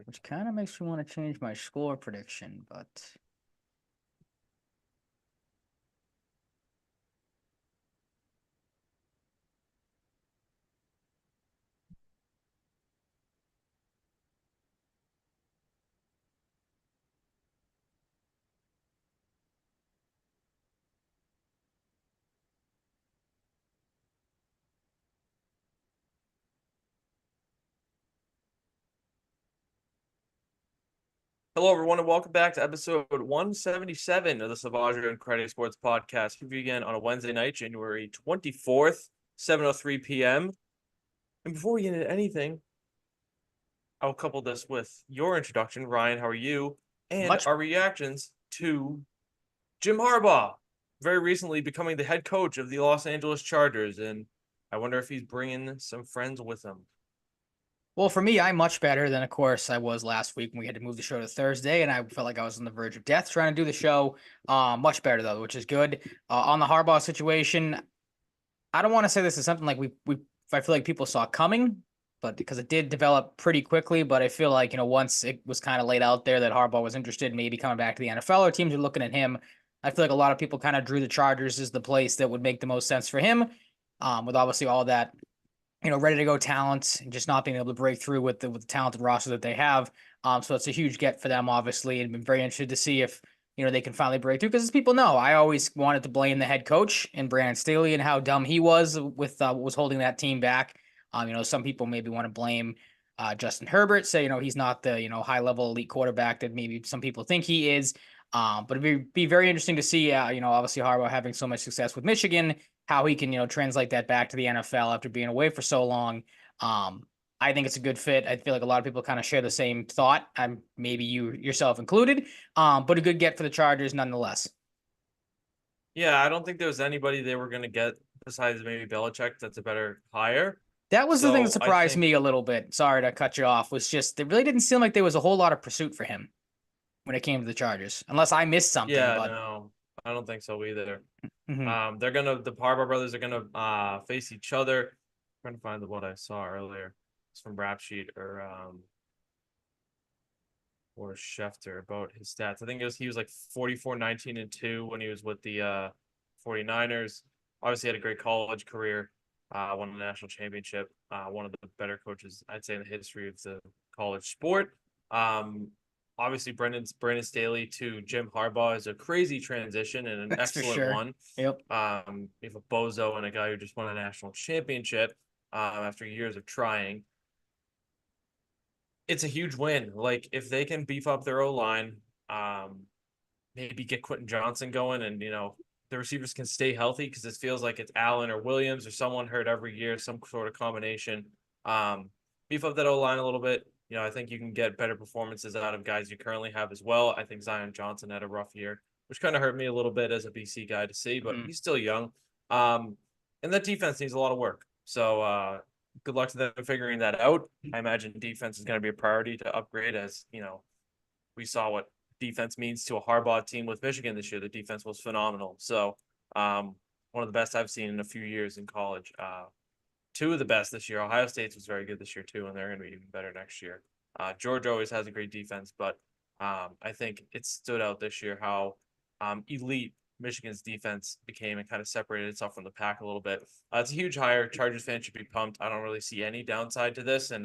which kind of makes me want to change my score prediction, but Hello, everyone, and welcome back to episode 177 of the Salvaggio and Cratty Sports Podcast. Here we again on a Wednesday night, January 24th, 7:03 p.m. And before we get into anything, I'll couple this with your introduction. Ryan, how are you? And much our reactions to Jim Harbaugh, very recently becoming the head coach of the Los Angeles Chargers. And I wonder if he's bringing some friends with him. well for me, I'm much better than, of course, I was last week when we had to move the show to Thursday, and I felt like I was on the verge of death trying to do the show. Much better though, which is good. On the Harbaugh situation, I don't want to say this is something like we I feel like people saw coming, but because it did develop pretty quickly. But I feel like once it was kind of laid out there that Harbaugh was interested in maybe coming back to the NFL or teams are looking at him, I feel like a lot of people kind of drew the Chargers as the place that would make the most sense for him. With obviously all that ready to go talent and just not being able to break through with the talented roster that they have. So it's a huge get for them, obviously, and been very interested to see if they can finally break through. Because as people know, I always wanted to blame the head coach and Brandon Staley and how dumb he was with what was holding that team back. Some people maybe want to blame Justin Herbert, say he's not the high level elite quarterback that maybe some people think he is. But it'd be very interesting to see, obviously Harbaugh having so much success with Michigan, how he can, translate that back to the NFL after being away for so long. I think it's a good fit. I feel like a lot of people kind of share the same thought, and maybe you yourself included. But a good get for the Chargers nonetheless. Yeah, I don't think there was anybody they were going to get besides maybe Belichick that's a better hire. That was the thing that So I surprised think, me a little bit. Sorry to cut you off. Was just it really didn't seem like there was a whole lot of pursuit for him when it came to the Chargers, unless I missed something. yeah, But no, I don't think so either. mhm. The Harbaugh brothers are gonna face each other. I'm trying to find what I saw earlier. It's from Rap Sheet or Schefter about his stats. I think he was like 44, 19, and 2 when he was with the 49ers. Obviously had a great college career, won the national championship, one of the better coaches I'd say in the history of the college sport. Um, Obviously Brandon Staley to Jim Harbaugh is a crazy transition and an That's for excellent sure. one. Yep. You have a bozo and a guy who just won a national championship after years of trying. It's a huge win. Like if they can beef up their O line, maybe get Quentin Johnson going, and the receivers can stay healthy because it feels like it's Allen or Williams or someone hurt every year, some sort of combination. Beef up that O line a little bit. I think you can get better performances out of guys you currently have as well. I think Zion Johnson had a rough year, which kind of hurt me a little bit as a BC guy to see, but Mhm. he's still young. And that defense needs a lot of work. So good luck to them figuring that out. I imagine defense is going to be a priority to upgrade as, we saw what defense means to a Harbaugh team with Michigan this year. The defense was phenomenal. So one of the best I've seen in a few years in college. Two of the best this year. Ohio State's was very good this year too, and they're going to be even better next year. Georgia always has a great defense, but I think it stood out this year how elite Michigan's defense became and kind of separated itself from the pack a little bit. It's a huge hire. Chargers fans should be pumped. I don't really see any downside to this, and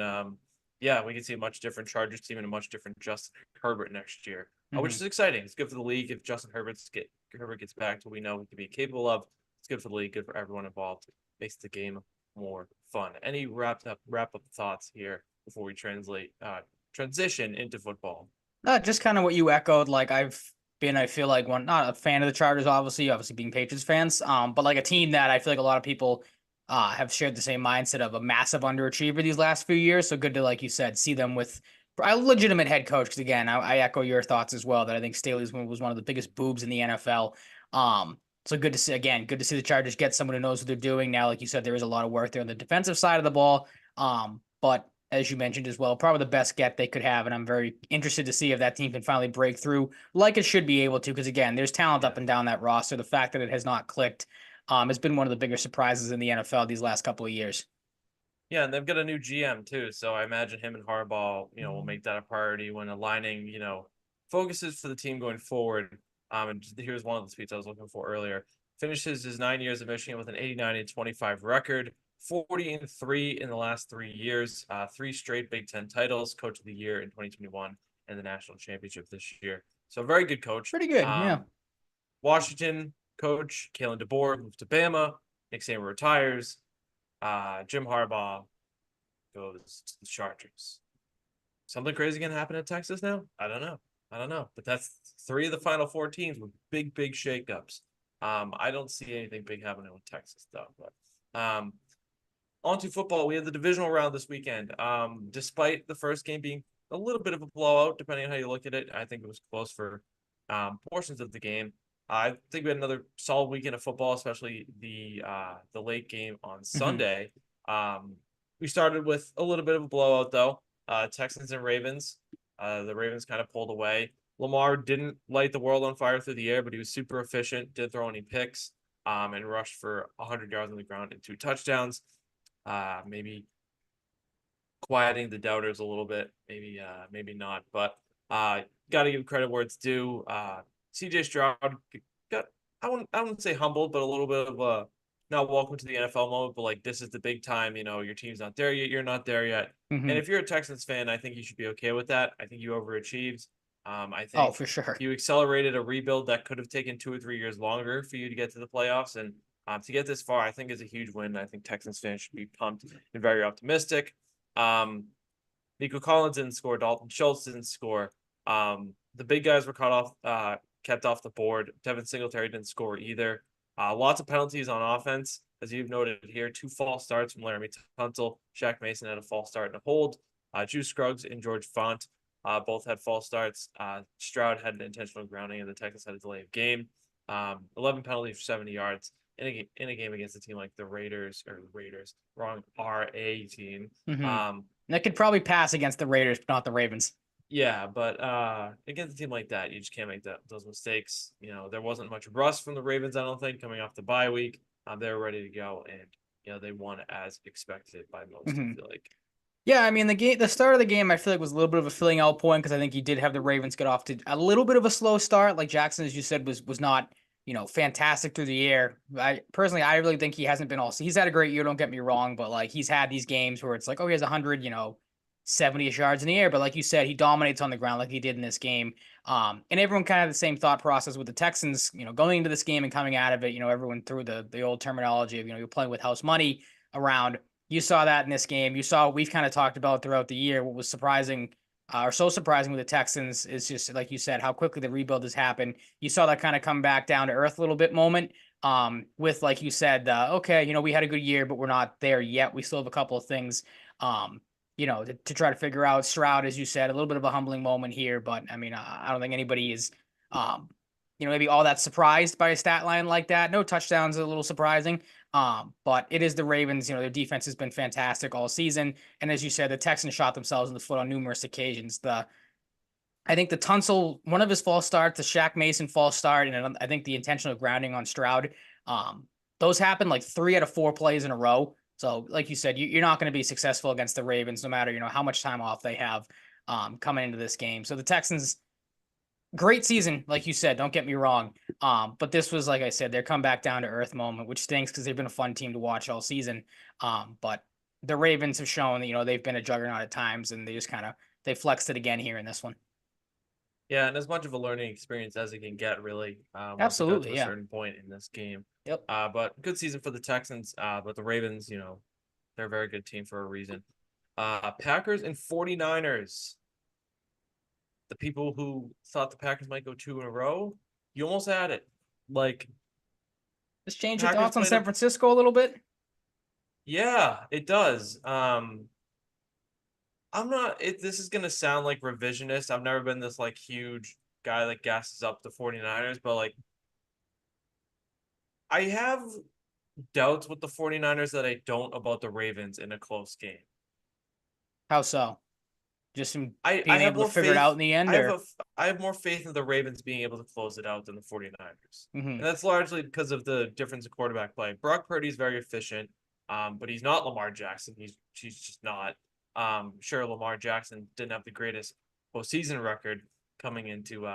yeah, we can see a much different Chargers team and a much different Justin Herbert next year, which Mhm. is exciting. It's good for the league if Herbert gets back to what we know he can be capable of. It's good for the league, good for everyone involved. Makes the game more fun. Any wrap up thoughts here before we transition into football? Just kind of what you echoed. Like I've been, I feel like one not a fan of the Chargers, obviously being Patriots fans. But like a team that I feel like a lot of people have shared the same mindset of a massive underachiever these last few years. So good to, like you said, see them with a legitimate head coach. Because again, I echo your thoughts as well that I think Staley's was one of the biggest boobs in the NFL. So good to see again, good to see the Chargers get someone who knows what they're doing now. Like you said, there is a lot of work there on the defensive side of the ball. But as you mentioned as well, probably the best get they could have. And I'm very interested to see if that team can finally break through like it should be able to. Because again, there's talent Yeah. up and down that roster. The fact that it has not clicked has been one of the bigger surprises in the NFL these last couple of years. Yeah, and they've got a new GM too, so I imagine him and Harbaugh, will make that a priority when aligning, focuses for the team going forward. And here's one of the tweets I was looking for earlier. Finishes his 9 years of Michigan with an 89-25 record, 40-3 in the last 3 years, three straight Big Ten titles, Coach of the Year in 2021, and the national championship this year. So very good coach. Pretty good, yeah. Washington coach Kalen DeBoer moved to Bama. Nick Saban retires. Jim Harbaugh goes to the Chargers. Something crazy gonna happen at Texas now? I don't know. But that's three of the final four teams with big, big shakeups. I don't see anything big happening with Texas though. But on to football. We have the divisional round this weekend. Despite the first game being a little bit of a blowout, depending on how you look at it, I think it was close for portions of the game. I think we had another solid weekend of football, especially the late game on Sunday. We started with a little bit of a blowout though. Texans and Ravens. The Ravens kind of pulled away. Lamar didn't light the world on fire through the air, but he was super efficient, didn't throw any picks, and rushed for 100 yards on the ground and 2 touchdowns. Maybe quieting the doubters a little bit, maybe not, but got to give credit where it's due. CJ Stroud got, I wouldn't say humbled, but a little bit of a not welcome to the NFL moment, but like this is the big time, your team's not there yet, you're not there yet. And if you're a Texans fan, I think you should be okay with that. I think you overachieved. I think for sure. you accelerated a rebuild that could have taken 2 or 3 years longer for you to get to the playoffs. And to get this far, I think is a huge win. I think Texans fans should be pumped and very optimistic. Nico Collins didn't score. Dalton Schultz didn't score. The big guys were kept off the board. Devin Singletary didn't score either. Lots of penalties on offense, as you've noted here. 2 false starts from Laramie Tunsil. Shaq Mason had a false start and a hold. Juice Scruggs and George Font both had false starts. Stroud had an intentional grounding, and the Texans had a delay of game. 11 penalties for 70 yards in a game against a team like the Raiders, RA team. That could probably pass against the Raiders, but not the Ravens. Yeah, but against a team like that, you just can't make those mistakes. There wasn't much rust from the Ravens, I don't think, coming off the bye week. They were ready to go, and they won as expected by most. I feel like. Yeah, I mean the start of the game, I feel like was a little bit of a filling out point because I think you did have the Ravens get off to a little bit of a slow start. Like Jackson, as you said, was not fantastic through the air. I really think he hasn't been he's had a great year. Don't get me wrong, but like he's had these games where it's like, oh, he has 100, 70-ish yards in the air, but like you said, he dominates on the ground like he did in this game. And everyone kind of had the same thought process with the Texans, going into this game and coming out of it. Everyone threw the old terminology of you're playing with house money around. You saw that in this game. You saw what we've kind of talked about throughout the year. What was surprising, or so surprising with the Texans is just like you said, how quickly the rebuild has happened. You saw that kind of come back down to earth a little bit moment. With like you said, okay, we had a good year, but we're not there yet. We still have a couple of things, to try to figure out. Stroud, as you said, a little bit of a humbling moment here, but I mean, I don't think anybody is, maybe all that surprised by a stat line like that. No touchdowns, a little surprising. But it is the Ravens. Their defense has been fantastic all season, and as you said, the Texans shot themselves in the foot on numerous occasions. I think the Tunsil, one of his false starts, the Shaq Mason false start, and I think the intentional grounding on Stroud. Those happened like 3 out of 4 plays in a row. So, like you said, you're not going to be successful against the Ravens, no matter how much time off they have coming into this game. So the Texans, great season, like you said. Don't get me wrong, but this was, like I said, their come back down to earth moment, which stinks because they've been a fun team to watch all season. But the Ravens have shown that they've been a juggernaut at times, and they flexed it again here in this one. Yeah, and as much of a learning experience as it can get, really. Absolutely, to a yeah. certain point in this game. Yep. But good season for the Texans. But the Ravens, they're a very good team for a reason. Packers and 49ers. The people who thought the Packers might go 2 in a row, you almost had it. Like, just change your thoughts on San Francisco a little bit. Yeah, it does. I'm not this is gonna sound like revisionist. I've never been this like huge guy that gasses up the 49ers, but like I have doubts with the 49ers that I don't about the Ravens in a close game. How so? Just being I able to figure it out in the end? I have more faith in the Ravens being able to close it out than the 49ers. Mm-hmm. And that's largely because of the difference in quarterback play. Brock Purdy is very efficient. But he's not Lamar Jackson. He's just not. Sure, Lamar Jackson didn't have the greatest postseason record coming into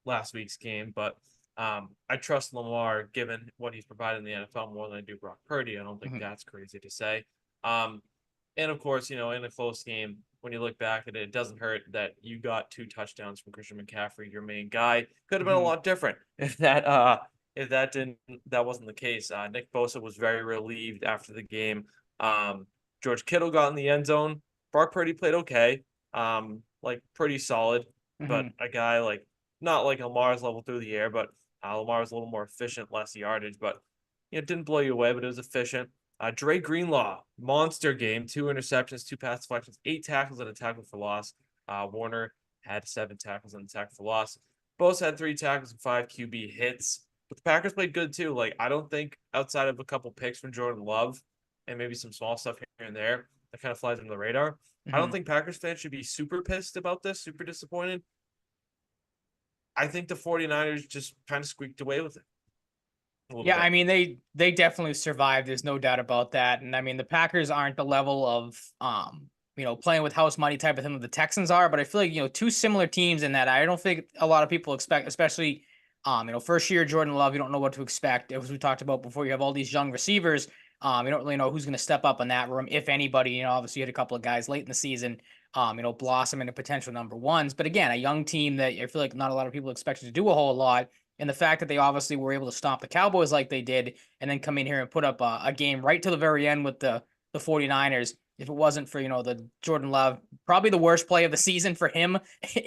last week's game, but I trust Lamar given what he's provided in the NFL more than I do Brock Purdy. I don't think Mhm. that's crazy to say. Um, and of course, in a close game, when you look back at it, it doesn't hurt that you got 2 touchdowns from Christian McCaffrey, your main guy. Could have been a Mhm. lot different if that wasn't the case. Nick Bosa was very relieved after the game. George Kittle got in the end zone. Brock Purdy played okay, like pretty solid, but Mhm. a guy like not like Lamar's level through the air, but Lamar's a little more efficient, less yardage, but it didn't blow you away, but it was efficient. Dre Greenlaw, monster game, 2 interceptions, 2 pass deflections, 8 tackles and a tackle for loss. Warner had 7 tackles and a tackle for loss. Both had 3 tackles and 5 QB hits. But the Packers played good too. Like, I don't think outside of a couple picks from Jordan Love and maybe some small stuff here and there that kind of flies under the radar, I don't Mhm. think Packers fans should be super pissed about this, super disappointed. I think the 49ers just kind of squeaked away with it a little Yeah, bit. I mean they definitely survived. There's no doubt about that. And I mean the Packers aren't the level of playing with house money type of thing that the Texans are, but I feel like, two similar teams in that I don't think a lot of people expect, especially first year Jordan Love, you don't know what to expect. As we talked about before, you have all these young receivers. You don't really know who's going to step up in that room, if anybody. Obviously you had a couple of guys late in the season, blossom into potential number ones. But again, a young team that I feel like not a lot of people expected to do a whole lot. And the fact that they obviously were able to stop the Cowboys like they did and then come in here and put up a game right to the very end with the 49ers. If it wasn't for, the Jordan Love, probably the worst play of the season for him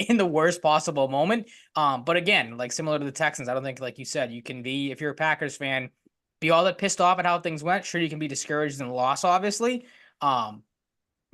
in the worst possible moment. But again, like similar to the Texans, I don't think, like you said, you can be, if you're a Packers fan, be all that pissed off at how things went. Sure, you can be discouraged in the loss, obviously. Um,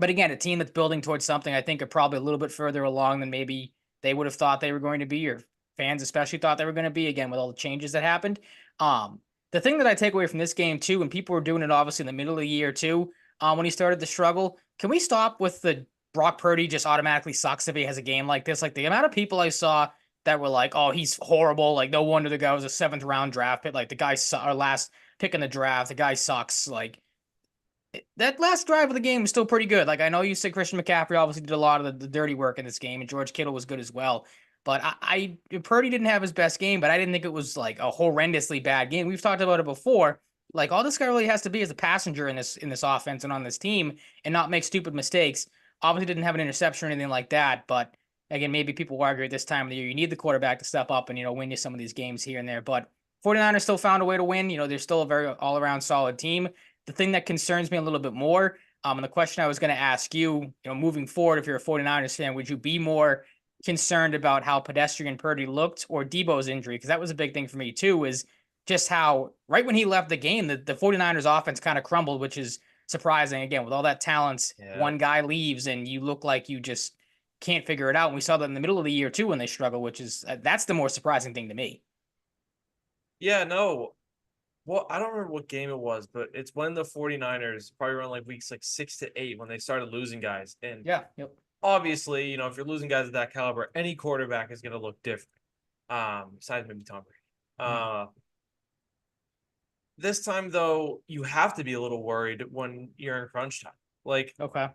but again, a team that's building towards something, I think, are probably a little bit further along than maybe they would have thought they were going to be, or fans especially thought they were going to be. Again, with all the changes that happened. The thing that I take away from this game too, and people were doing it obviously in the middle of the year too, when he started the struggle. Can we stop with the Brock Purdy just automatically sucks if he has a game like this? Like the amount of people I saw that were like, "Oh, he's horrible." Like no wonder the guy was a 7th round draft pick. Like the guy, our last pick in the draft, the guy sucks. Like that last drive of the game was still pretty good. Like I know you said Christian McCaffrey obviously did a lot of the dirty work in this game, and George Kittle was good as well. But Purdy didn't have his best game, but I didn't think it was like a horrendously bad game. We've talked about it before. Like all this guy really has to be is a passenger in this offense and on this team, and not make stupid mistakes. Obviously didn't have an interception or anything like that, but again, maybe people will argue at this time of the year you need the quarterback to step up and win you some of these games here and there. But 49ers still found a way to win. They're still a very all around solid team. The thing that concerns me a little bit more, and the question I was going to ask you, moving forward, if you're a 49ers fan, would you be more concerned about how pedestrian Purdy looked or Debo's injury? Because that was a big thing for me too, is just how right when he left the game, the 49ers offense kind of crumbled, which is surprising. Again, with all that talent, Yeah. one guy leaves and you look like you just can't figure it out. And we saw that in the middle of the year too when they struggle, which is that's the more surprising thing to me. Yeah, no. Well, I don't remember what game it was, but it's when the 49ers, probably around like weeks like 6 to 8, when they started losing guys. And Yeah. Yep. obviously, if you're losing guys of that caliber, any quarterback is going to look different. Besides maybe Tom Brady. Mhm. This time though, you have to be a little worried when you're in crunch time. Like Okay.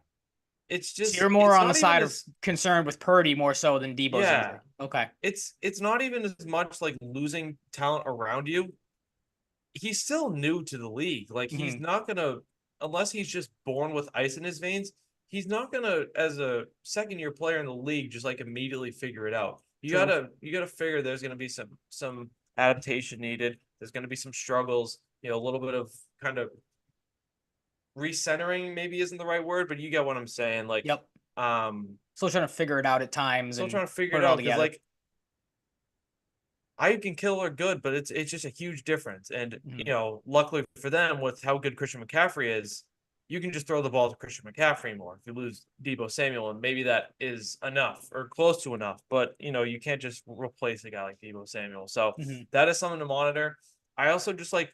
it's So you're just, more it's on the not even side of as, concerned with Purdy more so than Debo's yeah, injury. Okay. it's not even as much like losing talent around you. He's still new to the league. Like he's Hmm. not gonna, unless he's just born with ice in his veins, he's not gonna, as a second year player in the league, just like immediately figure it out. You True. gotta you gotta figure there's gonna be some adaptation needed. There's gonna be some struggles. A little bit of kind of recentering maybe isn't the right word, but you get what I'm saying. Like, Yep. Still trying to figure it out at times still and trying to figure put it it all out because together. like I can kill or good, but it's just a huge difference. And Hmm. luckily for them, with how good Christian McCaffrey is, you can just throw the ball to Christian McCaffrey more. If you lose Debo Samuel, and maybe that is enough or close to enough, but you can't just replace a guy like Debo Samuel. So Hmm. that is something to monitor. I also just like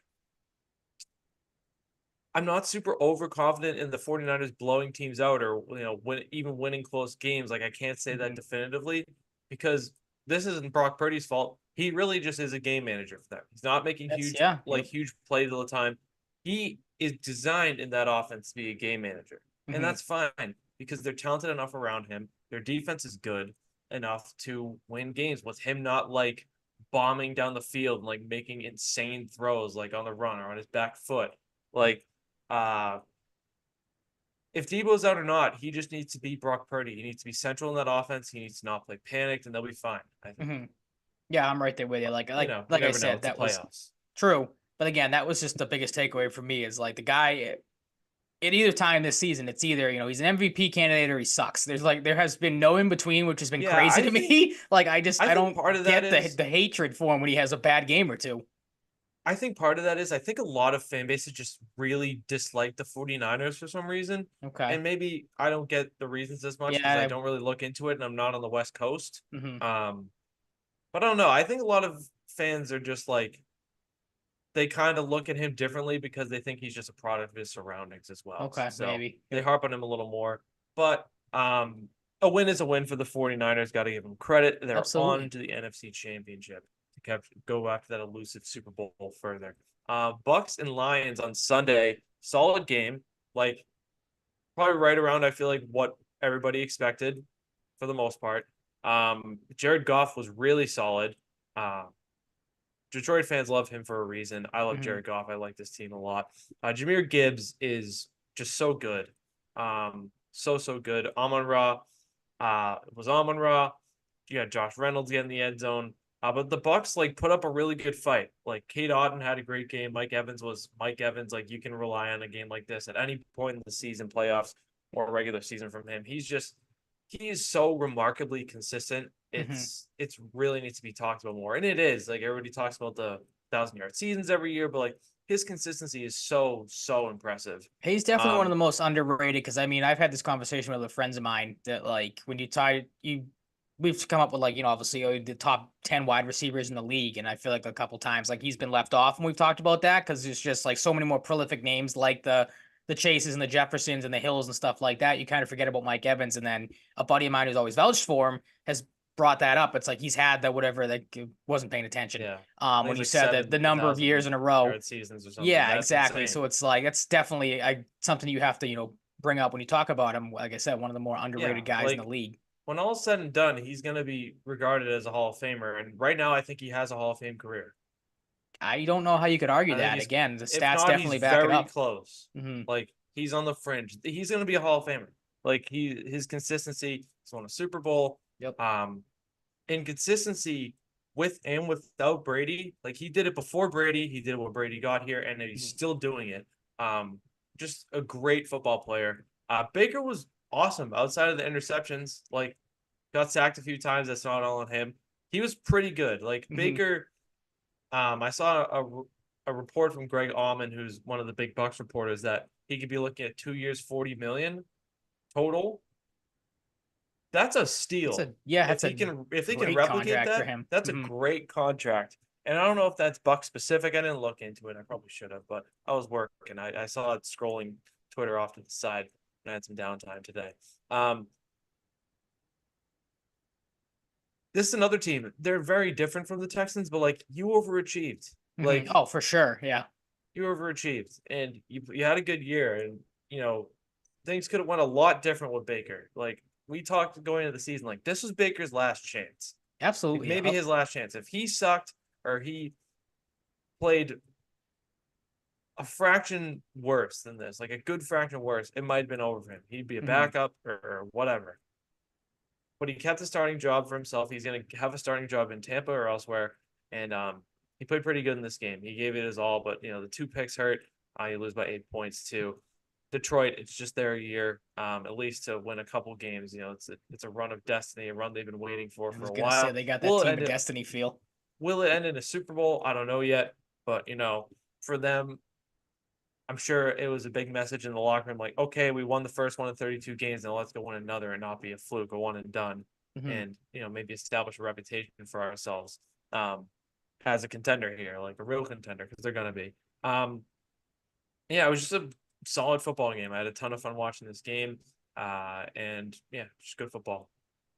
I'm not super overconfident in the 49ers blowing teams out or even winning close games. Like I can't say that Hmm. definitively because this isn't Brock Purdy's fault. He really just is a game manager for them. He's not making That's huge yeah. Yep. huge plays all the time. he is designed in that offense to be a game manager. And Hmm. that's fine because they're talented enough around him. Their defense is good enough to win games with him not like bombing down the field and like making insane throws like on the run or on his back foot. Like uh if Debo's out or not, he just needs to be Brock Purdy. He needs to be central in that offense. He needs to not play panicked and they'll be fine, I think. Hmm. Yeah, I'm right there with you. Like You like know, you like I never know. said, It's the that was playoffs. true. But again, that was just the biggest takeaway for me is like the guy at either time this season, it's either, he's an MVP candidate or he sucks. There has been no in between, which has been Yeah, crazy to me. Like I I think don't part of that get the is the hatred for him when he has a bad game or two. I think a lot of fan bases just really dislike the 49ers for some reason. Okay. And maybe I don't get the reasons as much because I Yeah. don't really look into it and I'm not on the West Coast. Hmm. Um, but I don't know. I think a lot of fans are just like they kind of look at him differently because they think he's just a product of his surroundings as well. Okay, So maybe. they Yep. harp on him a little more. But a win is a win for the 49ers. Got to give them credit. They're on Absolutely. to the NFC Championship to go after that elusive Super Bowl further. Bucks and Lions on Sunday, solid game. Like probably right around, I feel like what everybody expected for the most part. Jared Goff was really solid. Uh, Detroit fans love him for a reason. I love Hmm. Jared Goff. I like this team a lot. Jameer Gibbs is just so good. So good. Amon Ra. You got Josh Reynolds getting the end zone. But the Bucks like put up a really good fight. Like Kate Otten had a great game. Mike Evans was Mike Evans. Like you can rely on a game like this at any point in the season, playoffs or regular season from him. He is so remarkably consistent. Hmm. It's really needs to be talked about more, and it is. Like everybody talks about the 1,000 yard seasons every year, but like his consistency is so impressive. He's definitely one of Um, the most underrated because I mean I've had this conversation with other friends of mine that like when you tie you we've come up with like obviously the top 10 wide receivers in the league, and I feel like a couple times like he's been left off and we've talked about that because there's just like so many more prolific names like the Chases and the Jeffersons and the Hills and stuff like that. You kind of forget about Mike Evans, and then a buddy of mine who's always vouched for him has brought that up. It's like he's had that whatever that wasn't paying attention. yeah, I think When it's you like said that the seven number of years thousand in a row. yard seasons or something. Yeah, That's exactly. insane. So it's like that's definitely something you have to bring up when you talk about him. Like I said, one of the more Yeah, underrated guys in the like league. when all said and done, he's gonna be regarded as a Hall of Famer, and right now I think he has a Hall of Fame career. I don't know how you could argue I think that. he's, Again, the if stats not, he's definitely back it very up. close. Hmm. Like he's on the fringe. He's going to be a Hall of Famer. Like his consistency. He's won a Super Bowl. Yep. Um, inconsistency with and without Brady. Like he did it before Brady. He did it when Brady got here, and he's Mhm. still doing it. Just a great football player. Baker was awesome outside of the interceptions. Like got sacked a few times. That's not all on him. He was pretty good. Like Mhm. Baker I saw a report from Greg Allman, who's one of the big Bucks reporters, that he could be looking at 2 years, 40 million total. That's a steal. That's a If he can great replicate contract for that, him. that's a Hmm. great contract. And I don't know if that's Buck specific. I didn't look into it. I probably should have, but I was working. I saw it scrolling Twitter off to the side and I had some downtime today. Um, this is another team. They're very different from the Texans, but like you overachieved. Hmm. Like Oh, for sure. Yeah. you overachieved and you had a good year and things could have went a lot different with Baker. Like we talked going into the season, like this was Baker's last chance. Like Absolutely. maybe his last chance. If he sucked or he played a fraction worse than this, like a good fraction worse, it might have been over for him. He'd be a Hmm. backup or whatever. But he kept a starting job for himself. He's gonna have a starting job in Tampa or elsewhere. And he played pretty good in this game. He gave it his all, but the 2 picks hurt. You lose by 8 points to Detroit. It's just their year, at least to win a couple games. It's a run of destiny, a run they've been waiting for I for was a gonna say while. they got that Will it team end of it? destiny feel. Will it end in a Super Bowl? I don't know yet, but for them, I'm sure it was a big message in the locker room, like, okay, we won the first one in 32 games, now let's go win another and not be a fluke, a one and done, Hmm. and maybe establish a reputation for ourselves as a contender here, like a real contender, because they're gonna be. Yeah, it was just a solid football game. I had a ton of fun watching this game, and yeah, just good football.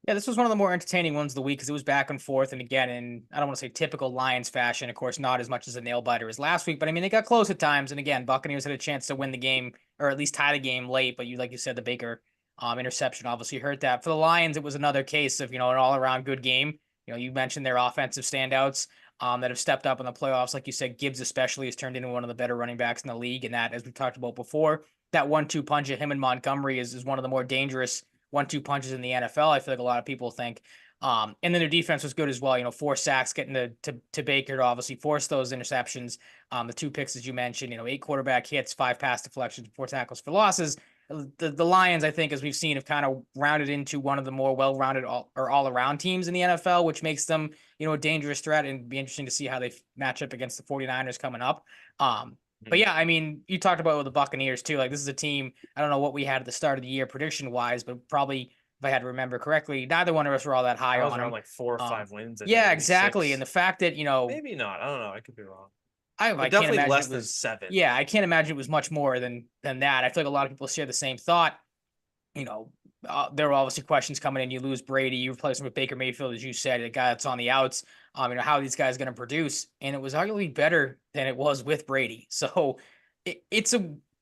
Yeah, this was one of the more entertaining ones of the week because it was back and forth. And again, in I don't want to say typical Lions fashion, of course, not as much as a nail biter as last week, but I mean, they got close at times. And again, Buccaneers had a chance to win the game or at least tie the game late. But like you said, the Baker interception obviously hurt that. For the Lions, it was another case of, an all around good game. You mentioned their offensive standouts that have stepped up in the playoffs. Like you said, Gibbs especially has turned into one of the better running backs in the league. And that, as we talked about before, that 1-2 punch of him and Montgomery is one of the more dangerous 1-2 punches in the NFL. I feel like a lot of people think. And then their defense was good as well. 4 sacks getting to Baker to obviously force those interceptions. The 2 picks, as you mentioned, 8 quarterback hits, 5 pass deflections, 4 tackles for losses. The Lions, I think, as we've seen, have kind of rounded into one of the more well-rounded all-around teams in the NFL, which makes them, a dangerous threat, and it'd be interesting to see how they match up against the 49ers coming up. But yeah, I mean, you talked about with the Buccaneers too. Like, this is a team, I don't know what we had at the start of the year prediction wise, but probably, if I had to remember correctly, neither one of us were all that high I was on around them. like 4 or 5 wins, and Yeah, maybe exactly. 6. And the fact that, Maybe not. I don't know. I could be wrong. I But can't definitely imagine less it than was, 7. yeah, I can't imagine it was much more than that. I feel like a lot of people share the same thought. you know, there were obviously questions coming in. You lose Brady, you replace him with Baker Mayfield, as you said, a guy that's on the outs. How are these guys going to produce? And it was arguably better than it was with Brady. So it's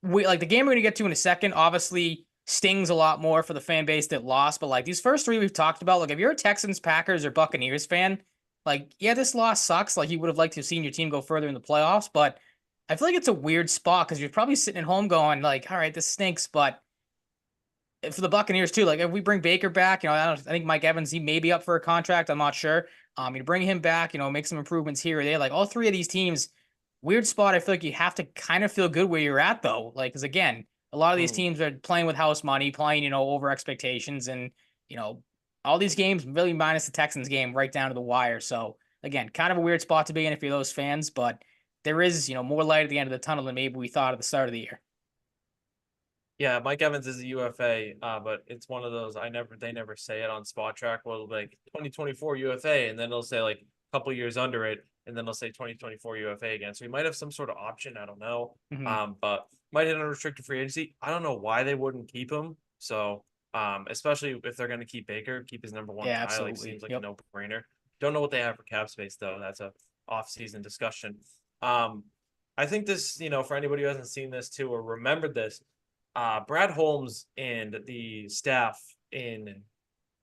like the game we're going to get to in a second. Obviously, stings a lot more for the fan base that lost. But like these first 3 we've talked about, like if you're a Texans, Packers, or Buccaneers fan, like yeah, this loss sucks. Like you would have liked to have seen your team go further in the playoffs, but I feel like it's a weird spot because you're probably sitting at home going like, all right, this stinks, but for the Buccaneers too, like if we bring Baker back, I think Mike Evans, he may be up for a contract. I'm not sure. You bring him back, make some improvements here or there. Like all 3 of these teams, weird spot. I feel like you have to kind of feel good where you're at though. Like, cause again, a lot of these teams are playing with house money, playing, over expectations and, all these games really minus the Texans game right down to the wire. So again, kind of a weird spot to be in if you're those fans, but there is, more light at the end of the tunnel than maybe we thought at the start of the year. Yeah, Mike Evans is a UFA, but it's one of those they never say it on Spot Track. Well, it'll be like 2024 UFA, and then they'll say like a couple years under it, and then they'll say 2024 UFA again. So he might have some sort of option. I don't know. But might hit unrestricted free agency. I don't know why they wouldn't keep him. So, especially if they're going to keep Baker, keep his number 1 Yeah, guy. absolutely. Like seems like a no brainer. Don't know what they have for cap space though. That's a off season discussion. I think this, for anybody who hasn't seen this too or remembered this. Brad Holmes and the staff in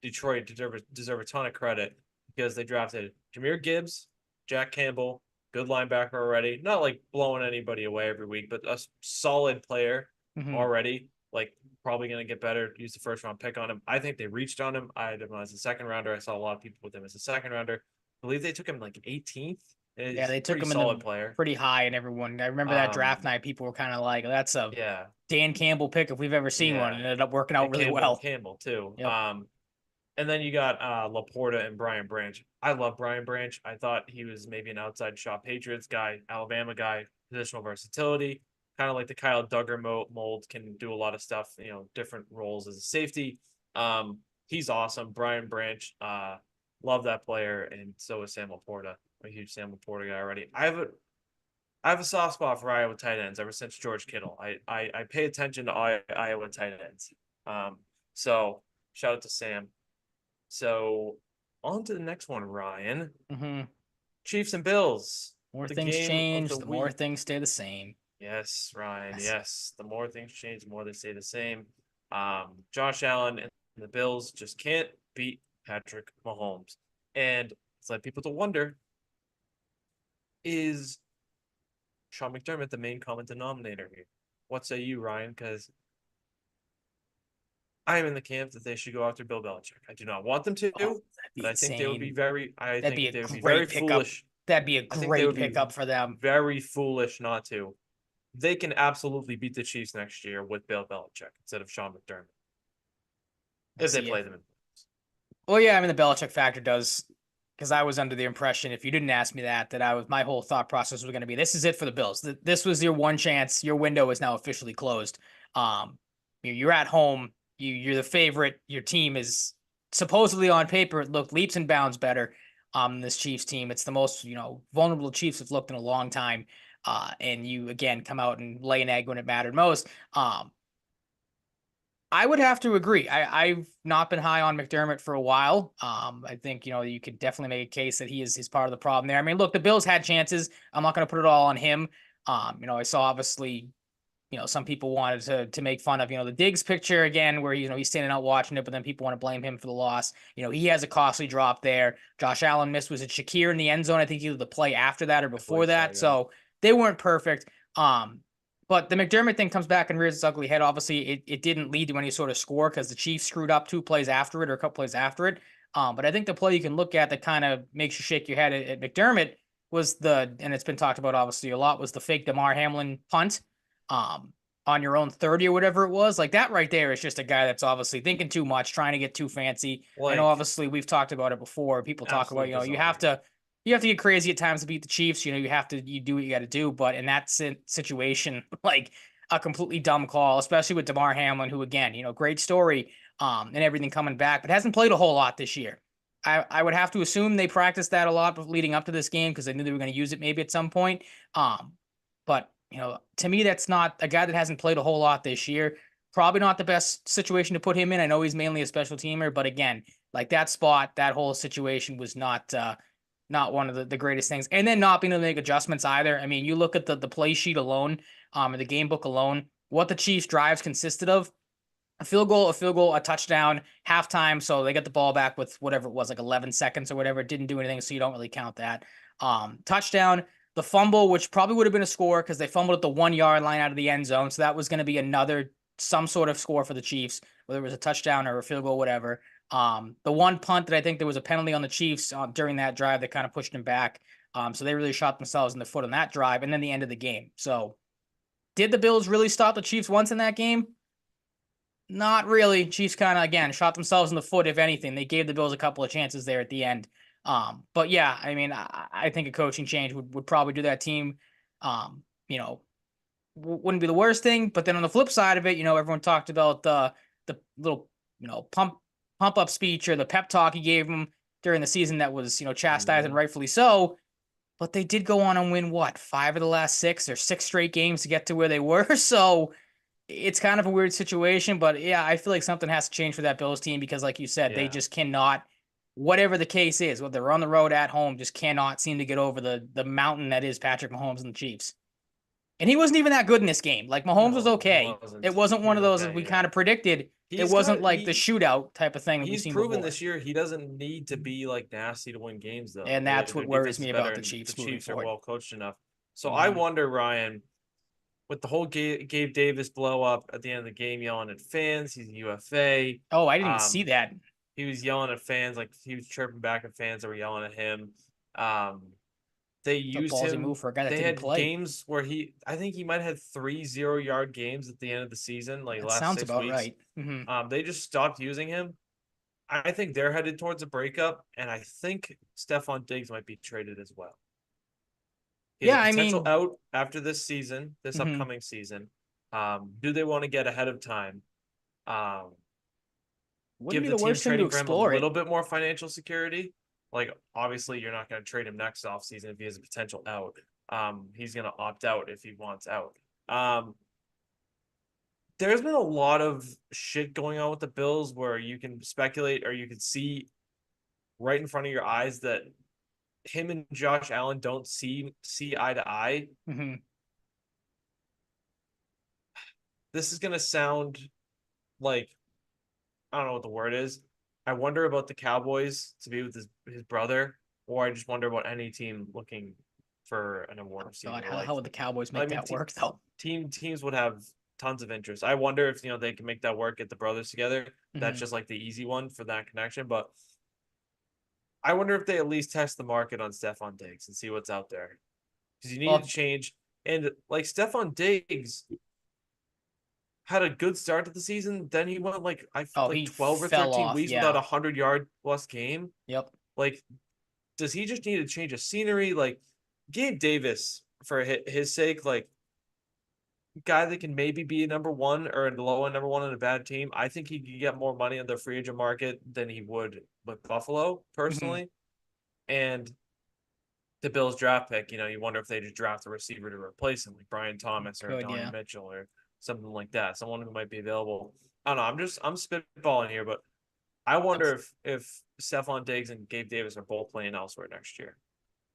Detroit deserve a ton of credit because they drafted Jahmyr Gibbs, Jack Campbell, good linebacker already. Not like blowing anybody away every week, but a solid player already. Like probably going to get better. Use the 1st-round pick on him. I think they reached on him. I had him as a 2nd-rounder. I saw a lot of people with him as a 2nd-rounder. I believe they took him like 18th. Yeah, they took pretty him solid player. pretty high, and everyone. I remember that draft night. People were kind of like, "That's a Dan Campbell pick if we've ever seen one." And it ended up working out really well. Campbell too. Yep. And then you got Laporta and Brian Branch. I love Brian Branch. I thought he was maybe an outside shot Patriots guy, Alabama guy, positional versatility, kind of like the Kyle Duggar mold, can do a lot of stuff, different roles as a safety. He's awesome. Brian Branch, love that player, and so is Sam Laporta. I'm a huge Sam Laporta guy already. I have a soft spot for Iowa tight ends ever since George Kittle. I pay attention to Iowa tight ends. So shout out to Sam. So on to the next one, Ryan. Chiefs and Bills. More things change, the more things stay the same. Yes, Ryan. Yes. The more things change, the more they stay the same. Josh Allen and the Bills just can't beat Patrick Mahomes. And it's led people to wonder, is Sean McDermott the main common denominator here? What say you, Ryan? Because I am in the camp that they should go after Bill Belichick. I do not want them to, but I think they would be very. I think they would be very foolish. That'd be a great pickup for them. Very foolish not to. They can absolutely beat the Chiefs next year with Bill Belichick instead of Sean McDermott if they play them. Well, yeah, I mean the Belichick factor does, because I was under the impression, if you didn't ask me that my whole thought process was going to be, this is it for the Bills. This was your one chance. Your window is now officially closed. You're at home. You're the favorite. Your team is supposedly on paper, it looked leaps and bounds better than this Chiefs team. It's the most, vulnerable Chiefs have looked in a long time. And you, again, come out and lay an egg when it mattered most. I would have to agree. I've not been high on McDermott for a while. I think, you could definitely make a case that he's part of the problem there. I mean, look, the Bills had chances. I'm not going to put it all on him. I saw obviously, some people wanted to make fun of, the Diggs picture again, where, he's standing out watching it, but then people want to blame him for the loss. He has a costly drop there. Josh Allen missed, was it Shakir in the end zone? I think either the play after that or before that. So, yeah. So they weren't perfect. But the McDermott thing comes back and rears its ugly head. Obviously, it didn't lead to any sort of score because the Chiefs screwed up 2 plays after it or a couple plays after it. But I think the play you can look at that kind of makes you shake your head at McDermott was and it's been talked about obviously a lot, was the fake Damar Hamlin punt on your own 30 or whatever it was. Like that right there is just a guy that's obviously thinking too much, trying to get too fancy. I know obviously we've talked about it before. People talk about, you have to get crazy at times to beat the Chiefs. You do what you got to do. But in that situation, like a completely dumb call, especially with Damar Hamlin, who again, great story and everything coming back, but hasn't played a whole lot this year. I would have to assume they practiced that a lot leading up to this game because they knew they were going to use it maybe at some point. But to me, that's not a guy that hasn't played a whole lot this year. Probably not the best situation to put him in. I know he's mainly a special teamer, but again, like that spot, that whole situation was not one of the greatest things. And then not being able to make adjustments either. I mean, you look at the play sheet alone, or the game book alone, what the Chiefs drives consisted of: a field goal, a touchdown, halftime. So they got the ball back with whatever it was, like 11 seconds or whatever. It didn't do anything, so you don't really count that. Touchdown, the fumble, which probably would have been a score because they fumbled at the 1 yard line out of the end zone. So that was going to be some sort of score for the Chiefs, whether it was a touchdown or a field goal, whatever. The one punt that I think there was a penalty on the Chiefs during that drive that kind of pushed them back. So they really shot themselves in the foot on that drive, and then the end of the game. So did the Bills really stop the Chiefs once in that game? Not really. Chiefs kind of, again, shot themselves in the foot, if anything. They gave the Bills a couple of chances there at the end. But yeah, I mean, I think a coaching change would probably do that team. Wouldn't be the worst thing. But then on the flip side of it, everyone talked about the little, pump up speech or the pep talk he gave them during the season that was, chastised and rightfully so. But they did go on and win, what, 5 of the last 6 or 6 straight games to get to where they were. So it's kind of a weird situation, but yeah, I feel like something has to change for that Bills team because, like you said, they just cannot, whatever the case is, whether they're on the road, at home, just cannot seem to get over the mountain that is Patrick Mahomes and the Chiefs. And he wasn't even that good in this game. Like Mahomes was okay. It wasn't one of those that we kind of predicted. It wasn't like the shootout type of thing that we've He's seen proven before. this year he doesn't need to be like nasty to win games though. And that's what worries me about the The Chiefs. Chiefs are well coached enough. So Mhm. I wonder, Ryan, with the whole Gabe Davis blow up at the end of the game, yelling at fans. He's a UFA. Oh, I didn't even see that. He was yelling at fans, like he was chirping back at fans that were yelling at him. They It's a used ballsy him. move for a guy that They didn't had play. games where I think he might have had 3 0-yard games at the end of the season, like That last sounds 6 about weeks. right. Mm-hmm. They just stopped using him. I think they're headed towards a breakup, and I think Stephon Diggs might be traded as well. He has Yeah, a I potential mean, out after this season, this upcoming season. Do they want to get ahead of time? wouldn't Give be the the team worst thing to trading for him a explore it. little bit more financial security. Like, obviously, you're not going to trade him next offseason if he has a potential out. He's going to opt out if he wants out. There's been a lot of shit going on with the Bills where you can speculate or you can see right in front of your eyes that him and Josh Allen don't see eye to eye. Mm-hmm. This is going to sound like, I don't know what the word is. I wonder about the Cowboys to be with his brother, or I just wonder about any team looking for an award receiver. God, how would the Cowboys make that work though? Teams would have tons of interest. I wonder if they can make that work, get the brothers together. That's just like the easy one for that connection. But I wonder if they at least test the market on Stephon Diggs and see what's out there. Because you need to change. And like Stephon Diggs had a good start to the season. Then he went like 12 or 13 off, weeks without 100-yard plus game. Yep. Like, does he just need to change of scenery? Like, Gabe Davis, for his sake, like, guy that can maybe be a number one or a low end number one on a bad team. I think he could get more money on the free agent market than he would with Buffalo personally. And the Bills draft pick, you wonder if they just draft a receiver to replace him, like Brian Thomas or Donnie Mitchell or something like that, someone who might be available. I don't know. I'm spitballing here, but I wonder That's if Stephon Diggs and Gabe Davis are both playing elsewhere next year.